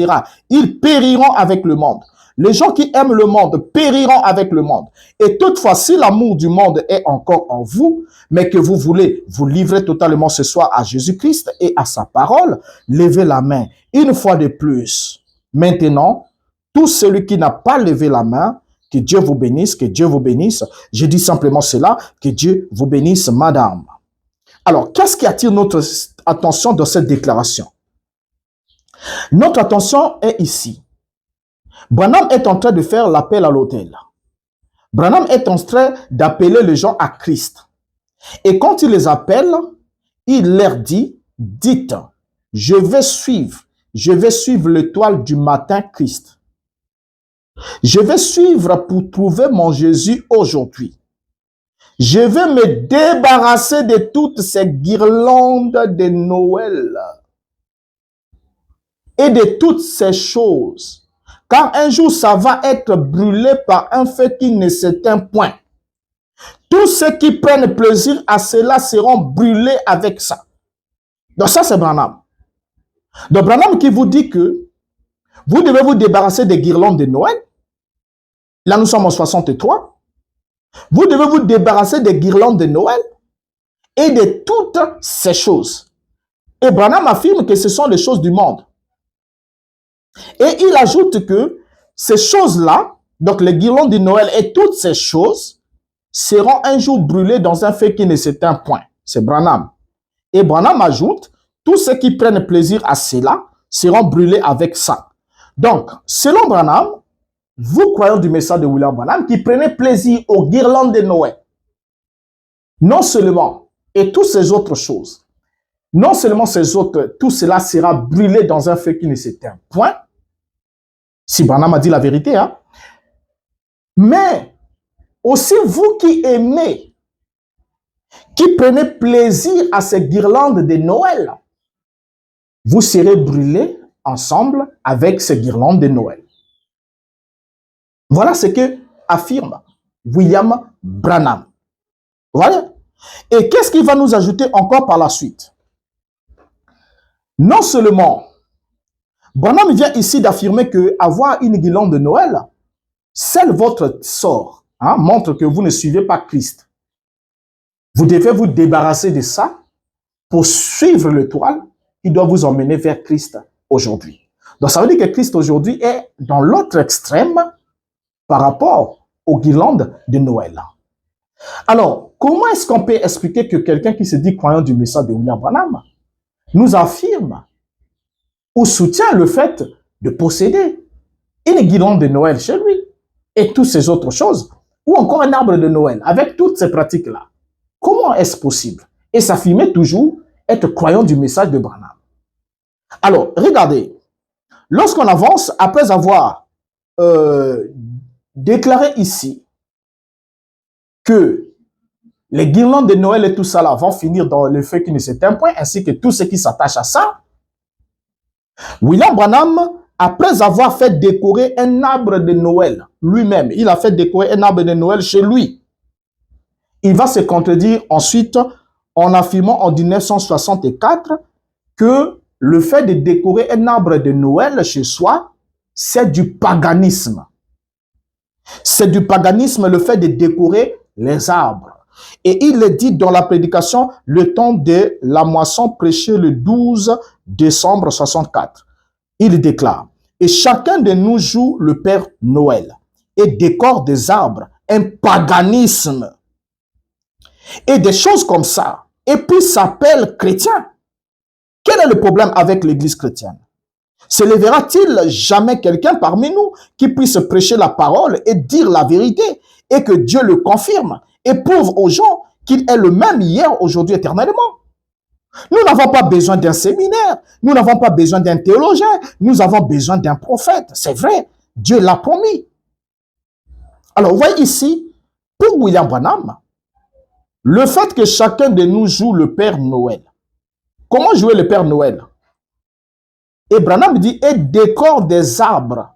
ils périront avec le monde. Les gens qui aiment le monde périront avec le monde. Et toutefois, si l'amour du monde est encore en vous, mais que vous voulez vous livrer totalement ce soir à Jésus-Christ et à sa parole, levez la main une fois de plus. Maintenant, tout celui qui n'a pas levé la main, que Dieu vous bénisse, que Dieu vous bénisse. Je dis simplement cela, que Dieu vous bénisse, madame. Alors, qu'est-ce qui attire notre attention dans cette déclaration? Notre attention est ici. Branham est en train de faire l'appel à l'autel. Branham est en train d'appeler les gens à Christ. Et quand il les appelle, il leur dit, dites, je vais suivre l'étoile du matin Christ. Je vais suivre pour trouver mon Jésus aujourd'hui. Je vais me débarrasser de toutes ces guirlandes de Noël et de toutes ces choses. Car un jour, ça va être brûlé par un feu qui ne s'éteint point. Tous ceux qui prennent plaisir à cela seront brûlés avec ça. Donc ça, c'est Branham. Donc Branham qui vous dit que vous devez vous débarrasser des guirlandes de Noël. Là, nous sommes en 63. Vous devez vous débarrasser des guirlandes de Noël et de toutes ces choses. Et Branham affirme que ce sont les choses du monde. Et il ajoute que ces choses-là, donc les guirlandes de Noël et toutes ces choses, seront un jour brûlées dans un feu qui ne s'éteint point. C'est Branham. Et Branham ajoute, tous ceux qui prennent plaisir à cela seront brûlés avec ça. Donc, selon Branham, vous croyant du message de William Branham, qui prenait plaisir aux guirlandes de Noël, non seulement, et toutes ces autres choses, non seulement ces autres, tout cela sera brûlé dans un feu qui ne s'éteint point, si Branham a dit la vérité, hein, mais aussi vous qui aimez, qui prenez plaisir à ces guirlandes de Noël, vous serez brûlés ensemble avec ces guirlandes de Noël. Voilà ce que affirme William Branham. Voilà. Et qu'est-ce qu'il va nous ajouter encore par la suite? Non seulement, Branham vient ici d'affirmer que avoir une guirlande de Noël, c'est votre sort, hein, montre que vous ne suivez pas Christ. Vous devez vous débarrasser de ça pour suivre l'étoile qui doit vous emmener vers Christ aujourd'hui. Donc ça veut dire que Christ aujourd'hui est dans l'autre extrême par rapport aux guirlandes de Noël. Alors, comment est-ce qu'on peut expliquer que quelqu'un qui se dit croyant du message de William Branham nous affirme ou soutient le fait de posséder une guirlande de Noël chez lui et toutes ces autres choses, ou encore un arbre de Noël, avec toutes ces pratiques-là? Comment est-ce possible? Et s'affirmer toujours être croyant du message de Branham. Alors, regardez, lorsqu'on avance, après avoir déclaré ici que les guirlandes de Noël et tout ça là vont finir dans le feu qui ne s'éteint point, ainsi que tout ce qui s'attache à ça, William Branham, après avoir fait décorer un arbre de Noël lui-même, il a fait décorer un arbre de Noël chez lui. Il va se contredire ensuite en affirmant en 1964 que le fait de décorer un arbre de Noël chez soi, c'est du paganisme. C'est du paganisme le fait de décorer les arbres. Et il le dit dans la prédication, le temps de la moisson prêchée le 12 décembre 64. Il déclare, « Et chacun de nous joue le Père Noël et décore des arbres, un paganisme et des choses comme ça, et puis s'appelle chrétien. » Quel Quel est le problème avec l'Église chrétienne? Se lèvera-t-il jamais quelqu'un parmi nous qui puisse prêcher la parole et dire la vérité et que Dieu le confirme et prouve aux gens qu'il est le même hier, aujourd'hui, éternellement? Nous n'avons pas besoin d'un séminaire, nous n'avons pas besoin d'un théologien, nous avons besoin d'un prophète. C'est vrai, Dieu l'a promis. Alors, vous voyez ici, pour William Branham, le fait que chacun de nous joue le Père Noël. Comment jouer le Père Noël? Et Branham dit, et décore des arbres,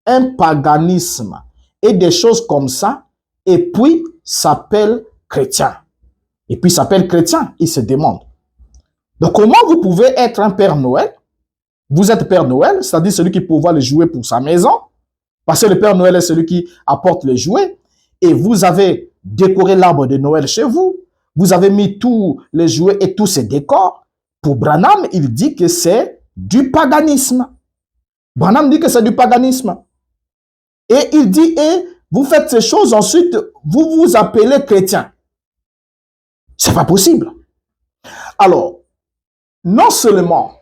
un paganisme, et des choses comme ça, et puis s'appelle chrétien. Et puis s'appelle chrétien, il se demande. Donc, comment vous pouvez être un Père Noël? Vous êtes Père Noël, c'est-à-dire celui qui pourra les jouer pour sa maison, parce que le Père Noël est celui qui apporte les jouets, et vous avez décoré l'arbre de Noël chez vous, vous avez mis tous les jouets et tous ces décors. Pour Branham, il dit que c'est du paganisme. Branham dit que c'est du paganisme. Et il dit, et vous faites ces choses, ensuite, vous vous appelez chrétien. C'est pas possible. Alors, non seulement,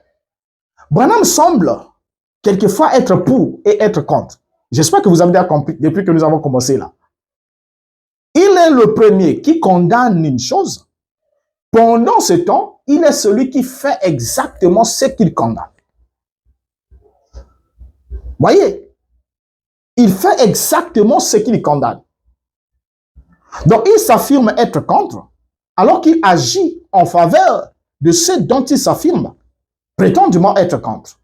Branham semble quelquefois être pour et être contre. J'espère que vous avez bien compris depuis que nous avons commencé là. Il est le premier qui condamne une chose. Pendant ce temps, il est celui qui fait exactement ce qu'il condamne. Voyez, il fait exactement ce qu'il condamne. Donc, il s'affirme être contre, alors qu'il agit en faveur de ce dont il s'affirme prétendument être contre.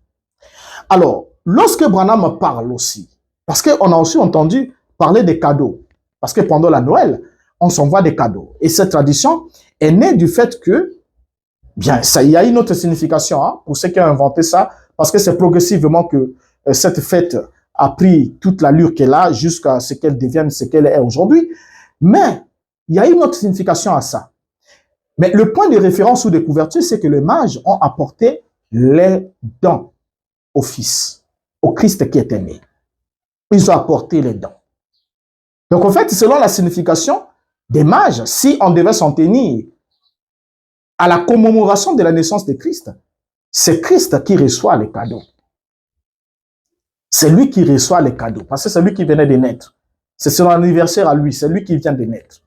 Alors, lorsque Branham parle aussi, parce qu'on a aussi entendu parler des cadeaux, parce que pendant la Noël, on s'envoie des cadeaux. Et cette tradition est née du fait que, bien, ça, il y a une autre signification hein, pour ceux qui ont inventé ça, parce que c'est progressivement que cette fête a pris toute l'allure qu'elle a jusqu'à ce qu'elle devienne ce qu'elle est aujourd'hui. Mais il y a une autre signification à ça. Mais le point de référence ou de couverture, c'est que les mages ont apporté les dons au Fils, au Christ qui était né. Ils ont apporté les dons. Donc en fait, selon la signification des mages, si on devait s'en tenir à la commémoration de la naissance de Christ, c'est Christ qui reçoit les cadeaux. C'est lui qui reçoit les cadeaux, parce que c'est lui qui venait de naître. C'est son anniversaire à lui, c'est lui qui vient de naître.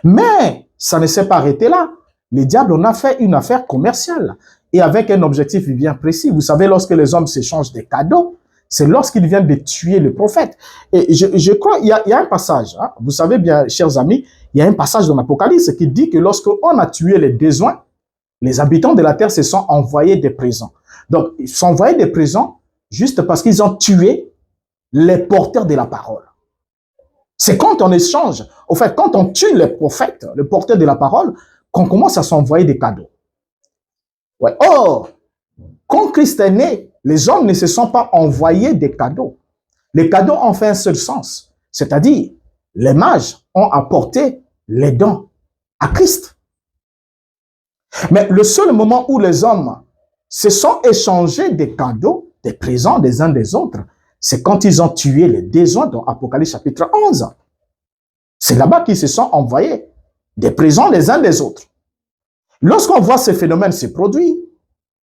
Mais ça ne s'est pas arrêté là. Le diable en a fait une affaire commerciale et avec un objectif bien précis. Vous savez, lorsque les hommes s'échangent des cadeaux, c'est lorsqu'ils viennent de tuer le prophète. Et je crois, il y a un passage, hein, vous savez bien, chers amis, il y a un passage dans l'Apocalypse qui dit que lorsqu'on a tué les besoins, les habitants de la terre se sont envoyés des présents. Donc, ils sont envoyés des présents juste parce qu'ils ont tué les porteurs de la parole. C'est quand on échange, au fait, quand on tue les prophètes, les porteurs de la parole, qu'on commence à s'envoyer des cadeaux. Ouais. Or, quand Christ est né, les hommes ne se sont pas envoyés des cadeaux. Les cadeaux ont fait un seul sens, c'est-à-dire les mages ont apporté les dons à Christ. Mais le seul moment où les hommes se sont échangés des cadeaux, des présents des uns des autres, c'est quand ils ont tué les déshonnés dans Apocalypse chapitre 11. C'est là-bas qu'ils se sont envoyés des présents les uns des autres. Lorsqu'on voit ce phénomène se produire,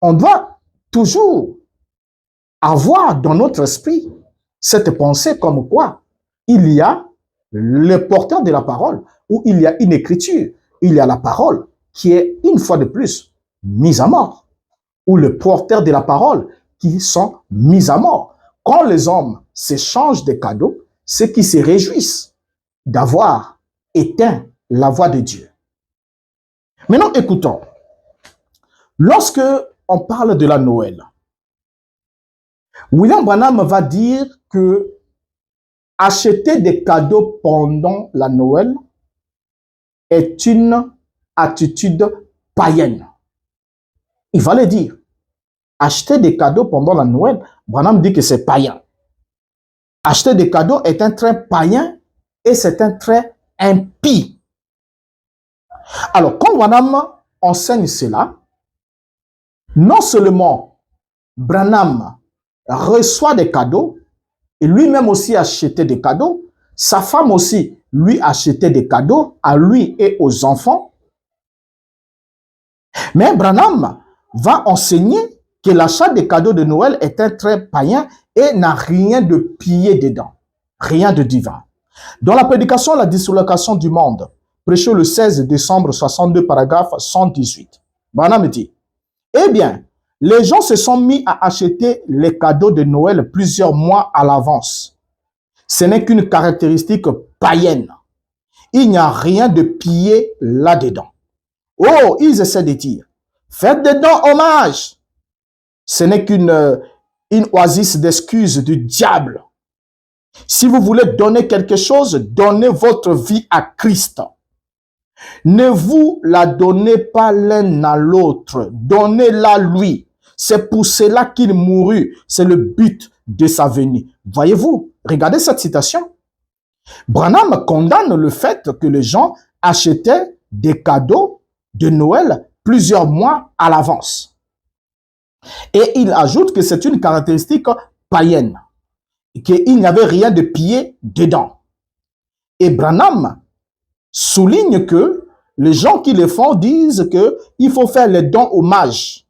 on doit toujours avoir dans notre esprit cette pensée comme quoi il y a le porteur de la parole, ou il y a une écriture, il y a la parole qui est une fois de plus mise à mort, ou le porteur de la parole qui sont mis à mort. Quand les hommes s'échangent des cadeaux, c'est qu'ils se réjouissent d'avoir éteint la voix de Dieu. Maintenant, écoutons. Lorsque on parle de la Noël, William Branham va dire que acheter des cadeaux pendant la Noël est une attitude païenne. Il va le dire. Acheter des cadeaux pendant la Noël, Branham dit que c'est païen. Acheter des cadeaux est un trait païen et c'est un trait impie. Alors, quand Branham enseigne cela, non seulement Branham reçoit des cadeaux, et lui-même aussi achetait des cadeaux, sa femme aussi lui achetait des cadeaux à lui et aux enfants, mais Branham va enseigner que l'achat des cadeaux de Noël est un trait païen et n'a rien de pied dedans, rien de divin. Dans la prédication La dislocation du monde, prêché le 16 décembre 62, paragraphe 118, Branham dit, eh bien, les gens se sont mis à acheter les cadeaux de Noël plusieurs mois à l'avance. Ce n'est qu'une caractéristique païenne. Il n'y a rien de pied là-dedans. Oh, ils essaient de dire, faites des dons hommage. Ce n'est qu'une oasis d'excuses du diable. Si vous voulez donner quelque chose, donnez votre vie à Christ. Ne vous la donnez pas l'un à l'autre, donnez-la lui. C'est pour cela qu'il mourut. C'est le but de sa venue. Voyez-vous, regardez cette citation. Branham condamne le fait que les gens achetaient des cadeaux de Noël plusieurs mois à l'avance. Et il ajoute que c'est une caractéristique païenne, qu'il n'y avait rien de pied dedans. Et Branham souligne que les gens qui le font disent qu'il faut faire les dons hommages.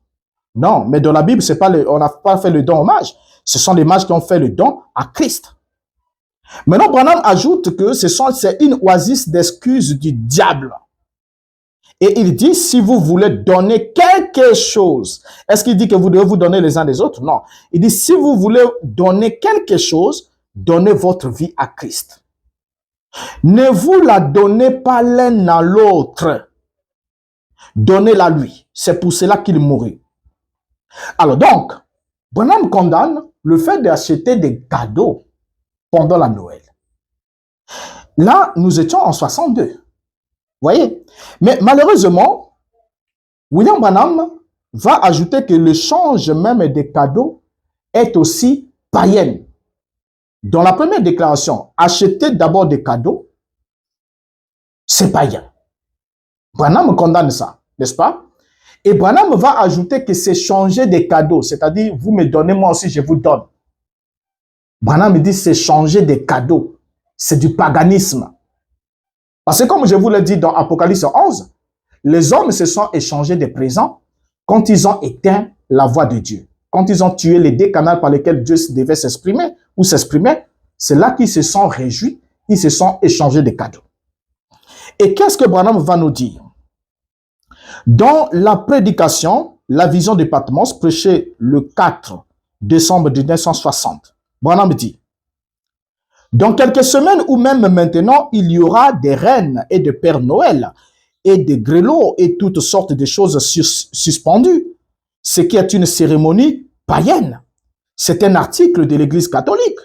Non, mais dans la Bible, c'est pas on n'a pas fait le don hommage. Ce sont les mages qui ont fait le don à Christ. Maintenant, Branham ajoute que c'est une oasis d'excuses du diable. Et il dit, si vous voulez donner quelque chose, est-ce qu'il dit que vous devez vous donner les uns des autres? Non. Il dit, si vous voulez donner quelque chose, donnez votre vie à Christ. Ne vous la donnez pas l'un à l'autre. Donnez-la lui. C'est pour cela qu'il mourut. Alors donc, Branham condamne le fait d'acheter des cadeaux pendant la Noël. Là, nous étions en 62. Voyez? Mais malheureusement, William Branham va ajouter que l'échange même des cadeaux est aussi païen. Dans la première déclaration, acheter d'abord des cadeaux, c'est païen. Branham condamne ça, n'est-ce pas? Et Branham va ajouter que c'est changer des cadeaux, c'est-à-dire vous me donnez, moi aussi je vous donne. Branham dit c'est changer des cadeaux, c'est du paganisme. Parce que comme je vous l'ai dit dans Apocalypse 11, les hommes se sont échangés des présents quand ils ont éteint la voix de Dieu. Quand ils ont tué les deux canaux par lesquels Dieu devait s'exprimer ou s'exprimer, c'est là qu'ils se sont réjouis, ils se sont échangés des cadeaux. Et qu'est-ce que Branham va nous dire? Dans la prédication, la vision de Patmos, prêchée le 4 décembre 1960, Branham dit, dans quelques semaines ou même maintenant, il y aura des reines et des pères Noël et des grelots et toutes sortes de choses suspendues, ce qui est une cérémonie païenne. C'est un article de l'Église catholique.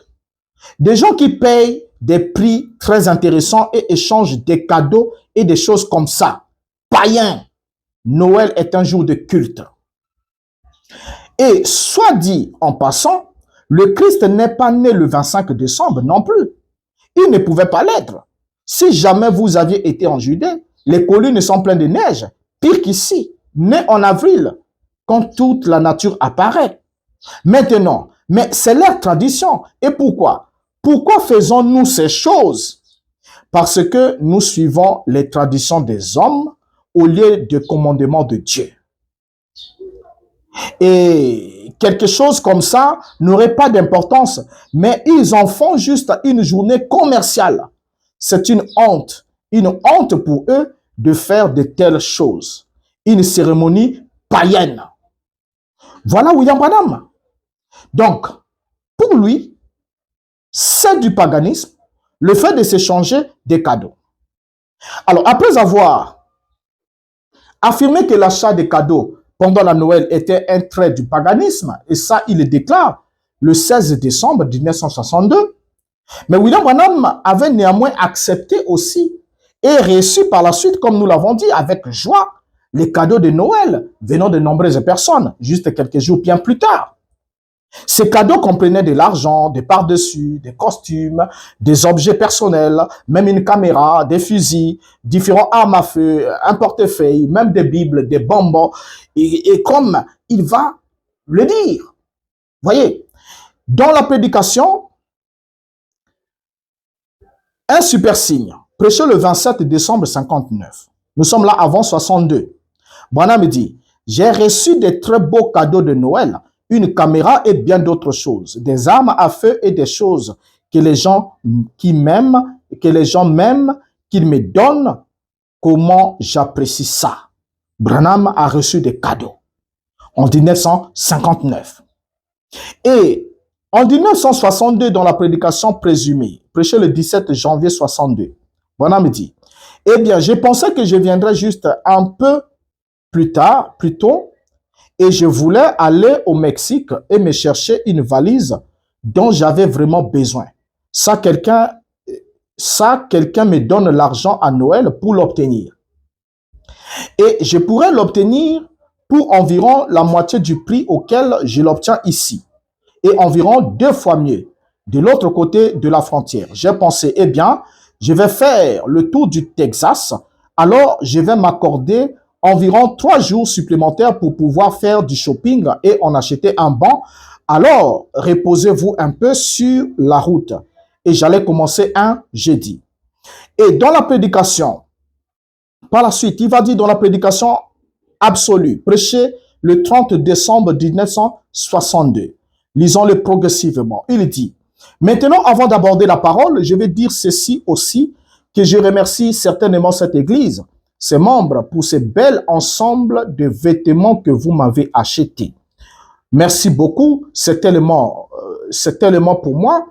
Des gens qui payent des prix très intéressants et échangent des cadeaux et des choses comme ça. Païen. Noël est un jour de culte. Et soit dit en passant, le Christ n'est pas né le 25 décembre non plus. Il ne pouvait pas l'être. Si jamais vous aviez été en Judée, les collines sont pleines de neige, pire qu'ici, né en avril, quand toute la nature apparaît. Maintenant, mais c'est leur tradition. Et pourquoi? Pourquoi faisons-nous ces choses? Parce que nous suivons les traditions des hommes au lieu du commandement de Dieu. Et quelque chose comme ça n'aurait pas d'importance, mais ils en font juste une journée commerciale. C'est une honte pour eux de faire de telles choses. Une cérémonie païenne. Voilà William Branham. Donc, pour lui, c'est du paganisme, le fait de s'échanger des cadeaux. Alors, après avoir affirmé que l'achat des cadeaux pendant la Noël était un trait du paganisme, et ça, il le déclare le 16 décembre 1962. Mais William Branham avait néanmoins accepté aussi et reçu par la suite, comme nous l'avons dit, avec joie, les cadeaux de Noël venant de nombreuses personnes, juste quelques jours bien plus tard. Ces cadeaux comprenaient de l'argent, des pardessus, des costumes, des objets personnels, même une caméra, des fusils, différents armes à feu, un portefeuille, même des bibles, des bonbons. Et comme il va le dire, voyez, dans la prédication, un super signe, prêché le 27 décembre 59. Nous sommes là avant 62. Branham dit, J'ai reçu des très beaux cadeaux de Noël, une caméra et bien d'autres choses, des armes à feu et des choses que les gens qui m'aiment, que les gens m'aiment, qu'ils me donnent. Comment j'apprécie ça. Branham a reçu des cadeaux en 1959. Et en 1962, dans la prédication présumée, prêchée le 17 janvier 62, Branham dit, eh bien, je pensais que je viendrais juste un peu plus tard, plus tôt, et je voulais aller au Mexique et me chercher une valise dont j'avais vraiment besoin. Ça, quelqu'un me donne l'argent à Noël pour l'obtenir. Et je pourrais l'obtenir pour environ la moitié du prix auquel je l'obtiens ici, et environ 2 fois mieux de l'autre côté de la frontière. J'ai pensé, eh bien, je vais faire le tour du Texas, alors je vais m'accorder environ 3 jours supplémentaires pour pouvoir faire du shopping et en acheter un bon. Alors, reposez-vous un peu sur la route. Et j'allais commencer un jeudi. Et dans la prédication, par la suite, il va dire dans la prédication absolue, prêchée le 30 décembre 1962. Lisons-le progressivement. Il dit, maintenant, avant d'aborder la parole, je vais dire ceci aussi, que je remercie certainement cette église, ses membres, pour ce bel ensemble de vêtements que vous m'avez achetés. Merci beaucoup, c'est tellement pour moi,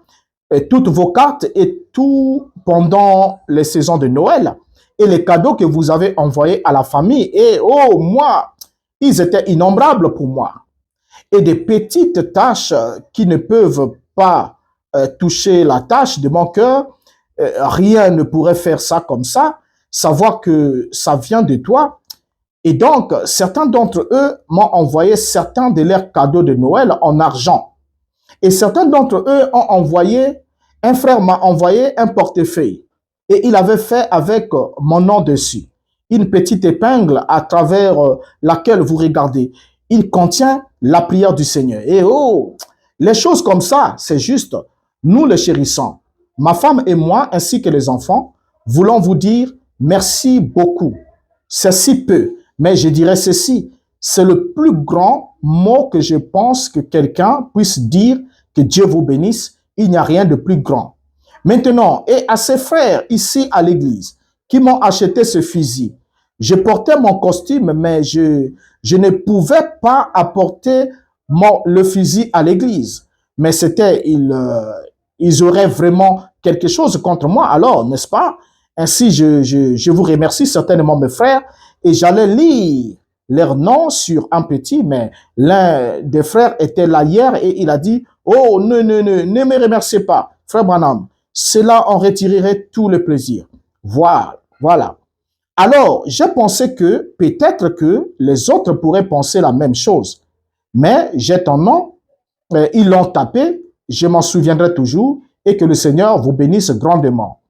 et toutes vos cartes et tout pendant les saisons de Noël et les cadeaux que vous avez envoyés à la famille. Et oh, moi, ils étaient innombrables pour moi. Et des petites tâches qui ne peuvent pas toucher la tâche de mon cœur, rien ne pourrait faire ça comme ça, savoir que ça vient de toi. Et donc, certains d'entre eux m'ont envoyé certains de leurs cadeaux de Noël en argent. Et certains d'entre eux ont envoyé, un frère m'a envoyé un portefeuille. Et il avait fait avec mon nom dessus. Une petite épingle à travers laquelle vous regardez. Il contient la prière du Seigneur. Et oh, les choses comme ça, c'est juste, nous les chérissons. Ma femme et moi, ainsi que les enfants, voulons vous dire merci beaucoup. C'est si peu, mais je dirais ceci, c'est le plus grand mot que je pense que quelqu'un puisse dire, que Dieu vous bénisse, il n'y a rien de plus grand. Maintenant, et à ces frères ici à l'église qui m'ont acheté ce fusil, je portais mon costume, mais je ne pouvais pas apporter le fusil à l'église. Mais c'était, ils auraient vraiment quelque chose contre moi, alors, n'est-ce pas? Ainsi, je vous remercie certainement, mes frères, et j'allais lire leurs noms sur un petit, mais l'un des frères était là hier et il a dit, oh, ne me remerciez pas, frère Branham, cela en retirerait tout le plaisir. Voilà. Alors, j'ai pensé que peut-être que les autres pourraient penser la même chose, mais j'ai ton nom, ils l'ont tapé, je m'en souviendrai toujours, et que le Seigneur vous bénisse grandement.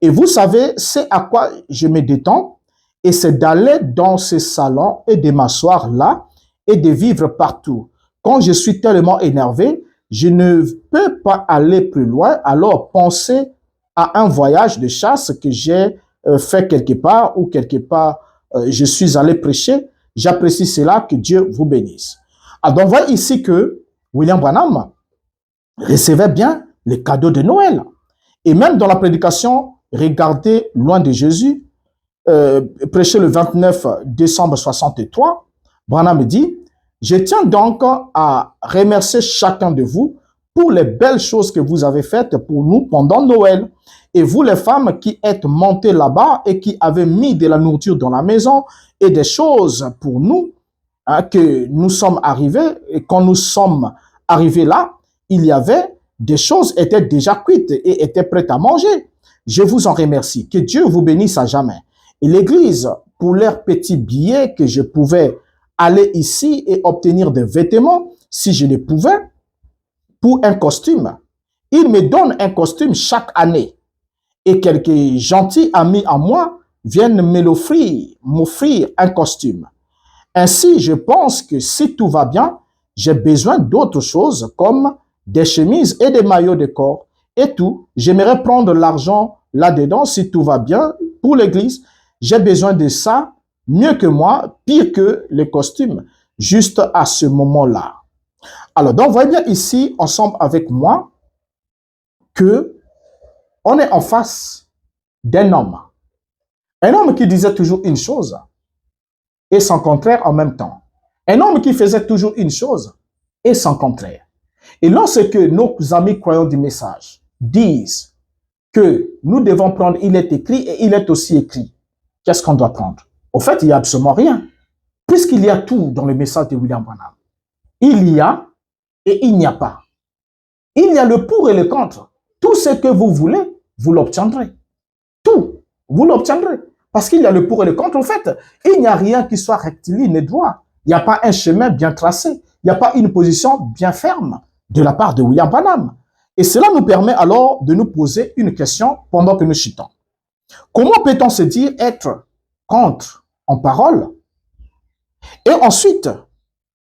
Et vous savez, c'est à quoi je me détends, et c'est d'aller dans ces salons et de m'asseoir là et de vivre partout. Quand je suis tellement énervé, je ne peux pas aller plus loin, alors pensez à un voyage de chasse que j'ai fait quelque part ou quelque part je suis allé prêcher. J'apprécie cela, que Dieu vous bénisse. Alors, on voit ici que William Branham recevait bien les cadeaux de Noël. Et même dans la prédication, regardez loin de Jésus, prêché le 29 décembre 63, Branham dit, je tiens donc à remercier chacun de vous pour les belles choses que vous avez faites pour nous pendant Noël. Et vous les femmes qui êtes montées là-bas et qui avez mis de la nourriture dans la maison et des choses pour nous, hein, que nous sommes arrivés, et quand nous sommes arrivés là, il y avait des choses étaient déjà cuites et étaient prêtes à manger. Je vous en remercie. Que Dieu vous bénisse à jamais. Et l'Église, pour leurs petits billets que je pouvais aller ici et obtenir des vêtements, si je les pouvais, pour un costume. Ils me donnent un costume chaque année. Et quelques gentils amis à moi viennent m'offrir un costume. Ainsi, je pense que si tout va bien, j'ai besoin d'autres choses comme des chemises et des maillots de corps et tout. J'aimerais prendre l'argent là-dedans si tout va bien pour l'Église. J'ai besoin de ça, mieux que moi, pire que les costumes, juste à ce moment-là. Alors, donc, voyez bien ici, ensemble avec moi, que on est en face d'un homme. Un homme qui disait toujours une chose et son contraire en même temps. Un homme qui faisait toujours une chose et son contraire. Et lorsque nos amis croyants du message disent que nous devons prendre, il est écrit et il est aussi écrit, qu'est-ce qu'on doit prendre? Au fait, il n'y a absolument rien, puisqu'il y a tout dans le message de William Branham. Il y a et il n'y a pas. Il y a le pour et le contre. Tout ce que vous voulez, vous l'obtiendrez. Tout, vous l'obtiendrez. Parce qu'il y a le pour et le contre. En fait, il n'y a rien qui soit rectiligne et droit. Il n'y a pas un chemin bien tracé. Il n'y a pas une position bien ferme de la part de William Branham. Et cela nous permet alors de nous poser une question pendant que nous chutons. Comment peut-on se dire être contre en parole et ensuite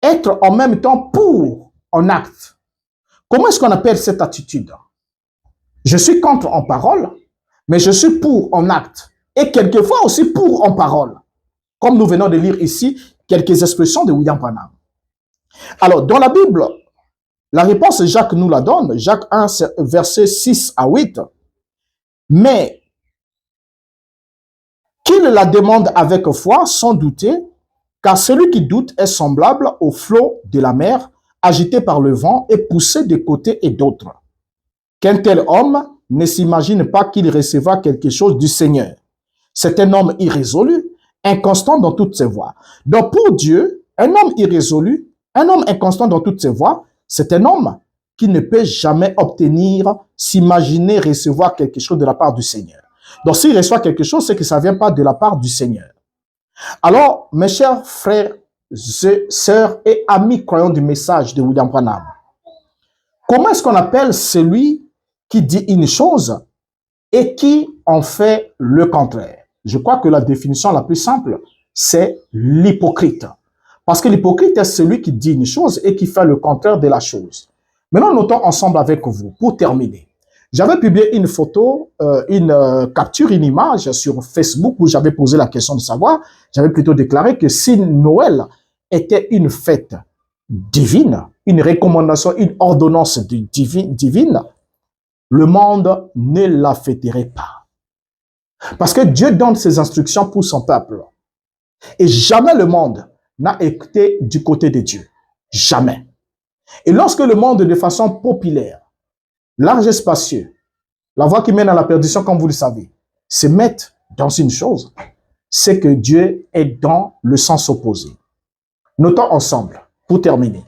être en même temps pour en acte? Comment est-ce qu'on appelle cette attitude? Je suis contre en parole, mais je suis pour en acte. Et quelquefois aussi pour en parole. Comme nous venons de lire ici quelques expressions de William Branham. Alors, dans la Bible, la réponse, Jacques nous la donne. Jacques 1, versets 6 à 8. Mais qu'il la demande avec foi, sans douter, car celui qui doute est semblable au flot de la mer, agité par le vent et poussé de côté et d'autre. Qu'un tel homme ne s'imagine pas qu'il recevra quelque chose du Seigneur. C'est un homme irrésolu, inconstant dans toutes ses voies. Donc pour Dieu, un homme irrésolu, un homme inconstant dans toutes ses voies, c'est un homme qui ne peut jamais obtenir, s'imaginer recevoir quelque chose de la part du Seigneur. Donc s'il reçoit quelque chose, c'est que ça ne vient pas de la part du Seigneur. Alors, mes chers frères, sœurs et amis croyants du message de William Branham, comment est-ce qu'on appelle celui qui dit une chose et qui en fait le contraire? Je crois que la définition la plus simple, c'est l'hypocrite. Parce que l'hypocrite est celui qui dit une chose et qui fait le contraire de la chose. Maintenant, notons ensemble avec vous, pour terminer. J'avais publié une photo, une capture, une image sur Facebook où j'avais posé la question de savoir, j'avais plutôt déclaré que si Noël était une fête divine, une recommandation, une ordonnance divine, le monde ne la fêterait pas. Parce que Dieu donne ses instructions pour son peuple. Et jamais le monde n'a été du côté de Dieu. Jamais. Et lorsque le monde, de façon populaire, large et spacieux, la voie qui mène à la perdition, comme vous le savez, se met dans une chose, c'est que Dieu est dans le sens opposé. Notons ensemble, pour terminer.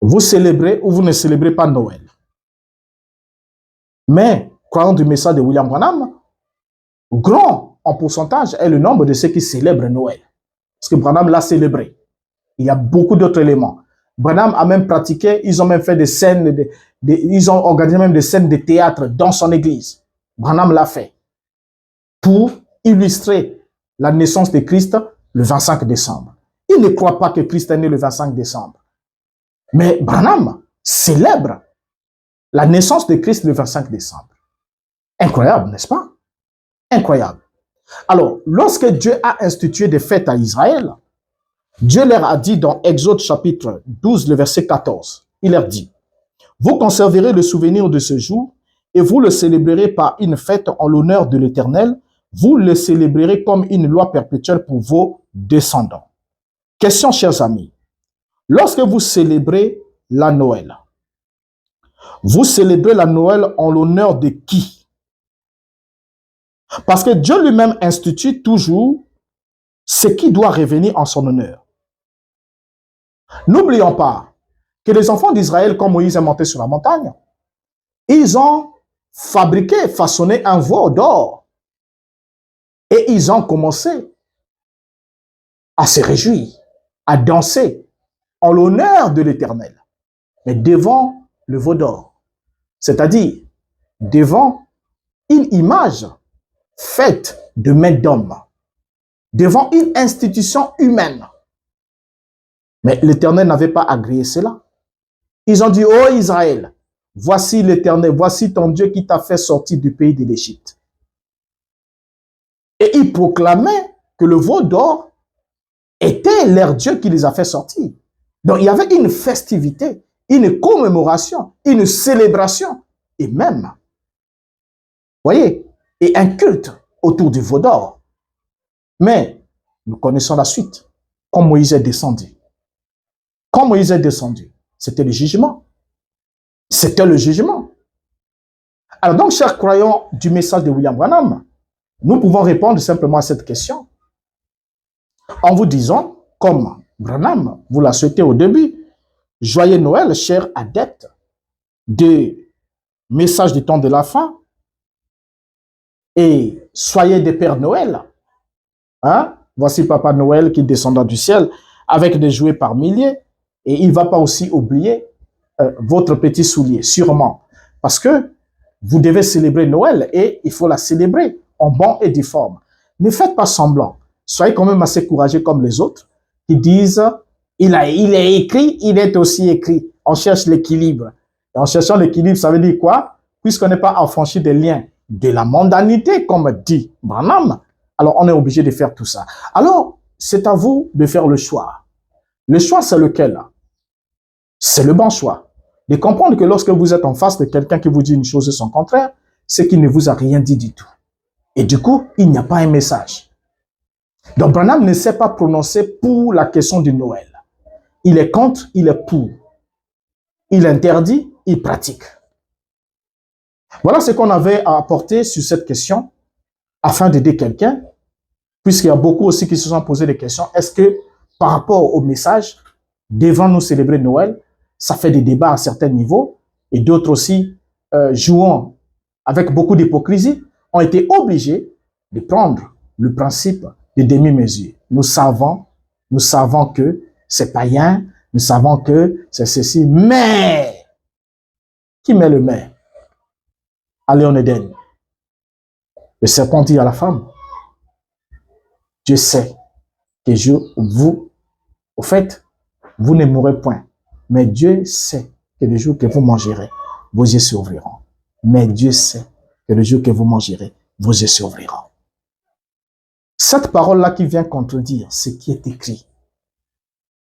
Vous célébrez ou vous ne célébrez pas Noël. Mais, croyant du message de William Branham, grand en pourcentage est le nombre de ceux qui célèbrent Noël. Parce que Branham l'a célébré. Il y a beaucoup d'autres éléments. Branham a même pratiqué, ils ont même fait des scènes, ils ont organisé même des scènes de théâtre dans son église. Branham l'a fait pour illustrer la naissance de Christ le 25 décembre. Il ne croit pas que Christ est né le 25 décembre. Mais Branham célèbre la naissance de Christ le 25 décembre. Incroyable, n'est-ce pas? Incroyable. Alors, lorsque Dieu a institué des fêtes à Israël, Dieu leur a dit dans Exode chapitre 12, le verset 14, il leur dit, « Vous conserverez le souvenir de ce jour et vous le célébrerez par une fête en l'honneur de l'Éternel. Vous le célébrerez comme une loi perpétuelle pour vos descendants. » Question, chers amis. Lorsque vous célébrez la Noël, vous célébrez la Noël en l'honneur de qui? Parce que Dieu lui-même institue toujours ce qui doit revenir en son honneur. N'oublions pas que les enfants d'Israël, quand Moïse est monté sur la montagne, ils ont fabriqué, façonné un veau d'or. Et ils ont commencé à se réjouir, à danser en l'honneur de l'Éternel. Mais devant le veau d'or, c'est-à-dire devant une image faite de main d'homme, devant une institution humaine. Mais l'Éternel n'avait pas agréé cela. Ils ont dit, « Oh Israël, voici l'Éternel, voici ton Dieu qui t'a fait sortir du pays de l'Égypte. » Et ils proclamaient que le veau d'or était leur Dieu qui les a fait sortir. Donc, il y avait une festivité, une commémoration, une célébration, et même, voyez, et un culte autour du veau d'or. Mais, nous connaissons la suite. Quand Moïse est descendu. Quand Moïse est descendu, c'était le jugement. C'était le jugement. Alors donc, chers croyants du message de William Branham, nous pouvons répondre simplement à cette question en vous disant, comme Branham vous l'a souhaité au début, joyeux Noël, chers adeptes des messages du temps de la fin, et soyez des Pères Noël. Hein? Voici Papa Noël qui descendra du ciel avec des jouets par milliers, et il ne va pas aussi oublier votre petit soulier, sûrement, parce que vous devez célébrer Noël et il faut la célébrer en bon et due forme. Ne faites pas semblant. Soyez quand même assez courageux comme les autres qui disent il est écrit, il est aussi écrit. On cherche l'équilibre. Et en cherchant l'équilibre, ça veut dire quoi? Puisqu'on n'est pas affranchi des liens de la mondanité, comme dit Branham, alors on est obligé de faire tout ça. Alors, c'est à vous de faire le choix. Le choix, c'est lequel? C'est le bon choix. De comprendre que lorsque vous êtes en face de quelqu'un qui vous dit une chose et son contraire, c'est qu'il ne vous a rien dit du tout. Et du coup, il n'y a pas un message. Donc, Branham ne s'est pas prononcé pour la question du Noël. Il est contre, il est pour. Il interdit, il pratique. Voilà ce qu'on avait à apporter sur cette question afin d'aider quelqu'un, puisqu'il y a beaucoup aussi qui se sont posé des questions. Est-ce que par rapport au message, devant-nous célébrer Noël, ça fait des débats à certains niveaux, et d'autres aussi, jouant avec beaucoup d'hypocrisie, ont été obligés de prendre le principe de demi-mesure. Nous savons que c'est païen, nous savons que c'est ceci, mais, qui met le mais? Allez en Éden. Le serpent dit à la femme, Dieu sait que au fait, vous ne mourrez point. Mais Dieu sait que le jour que vous mangerez, vos yeux s'ouvriront. Mais Dieu sait que le jour que vous mangerez, vos yeux s'ouvriront. Cette parole-là qui vient contredire ce qui est écrit.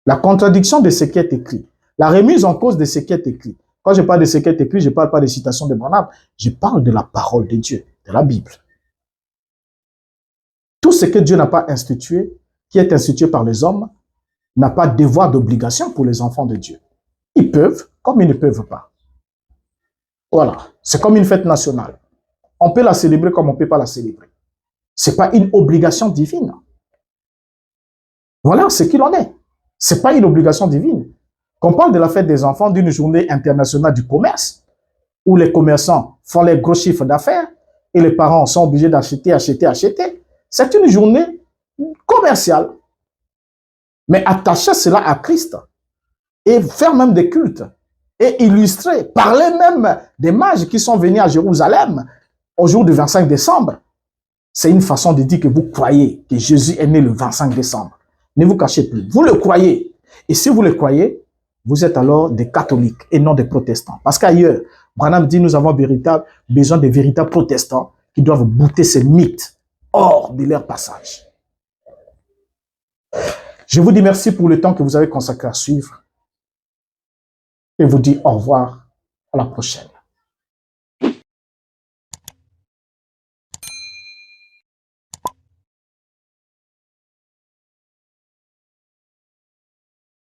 La contradiction de ce qui est écrit. La remise en cause de ce qui est écrit. Quand je parle de ce qui est écrit, je ne parle pas des citations de Branham. Je parle de la parole de Dieu, de la Bible. Tout ce que Dieu n'a pas institué, qui est institué par les hommes, n'a pas de devoir d'obligation pour les enfants de Dieu. Ils peuvent, comme ils ne peuvent pas. Voilà. C'est comme une fête nationale. On peut la célébrer comme on ne peut pas la célébrer. Ce n'est pas une obligation divine. Voilà ce qu'il en est. Ce n'est pas une obligation divine. Qu'on parle de la fête des enfants, d'une journée internationale du commerce, où les commerçants font les gros chiffres d'affaires et les parents sont obligés d'acheter. C'est une journée commerciale. Mais attacher cela à Christ et faire même des cultes et illustrer, parler même des mages qui sont venus à Jérusalem au jour du 25 décembre, c'est une façon de dire que vous croyez que Jésus est né le 25 décembre. Ne vous cachez plus. Vous le croyez. Et si vous le croyez, vous êtes alors des catholiques et non des protestants. Parce qu'ailleurs, Branham dit nous avons besoin de véritables protestants qui doivent bouter ces mythes hors de leur passage. Je vous dis merci pour le temps que vous avez consacré à suivre et vous dis au revoir à la prochaine.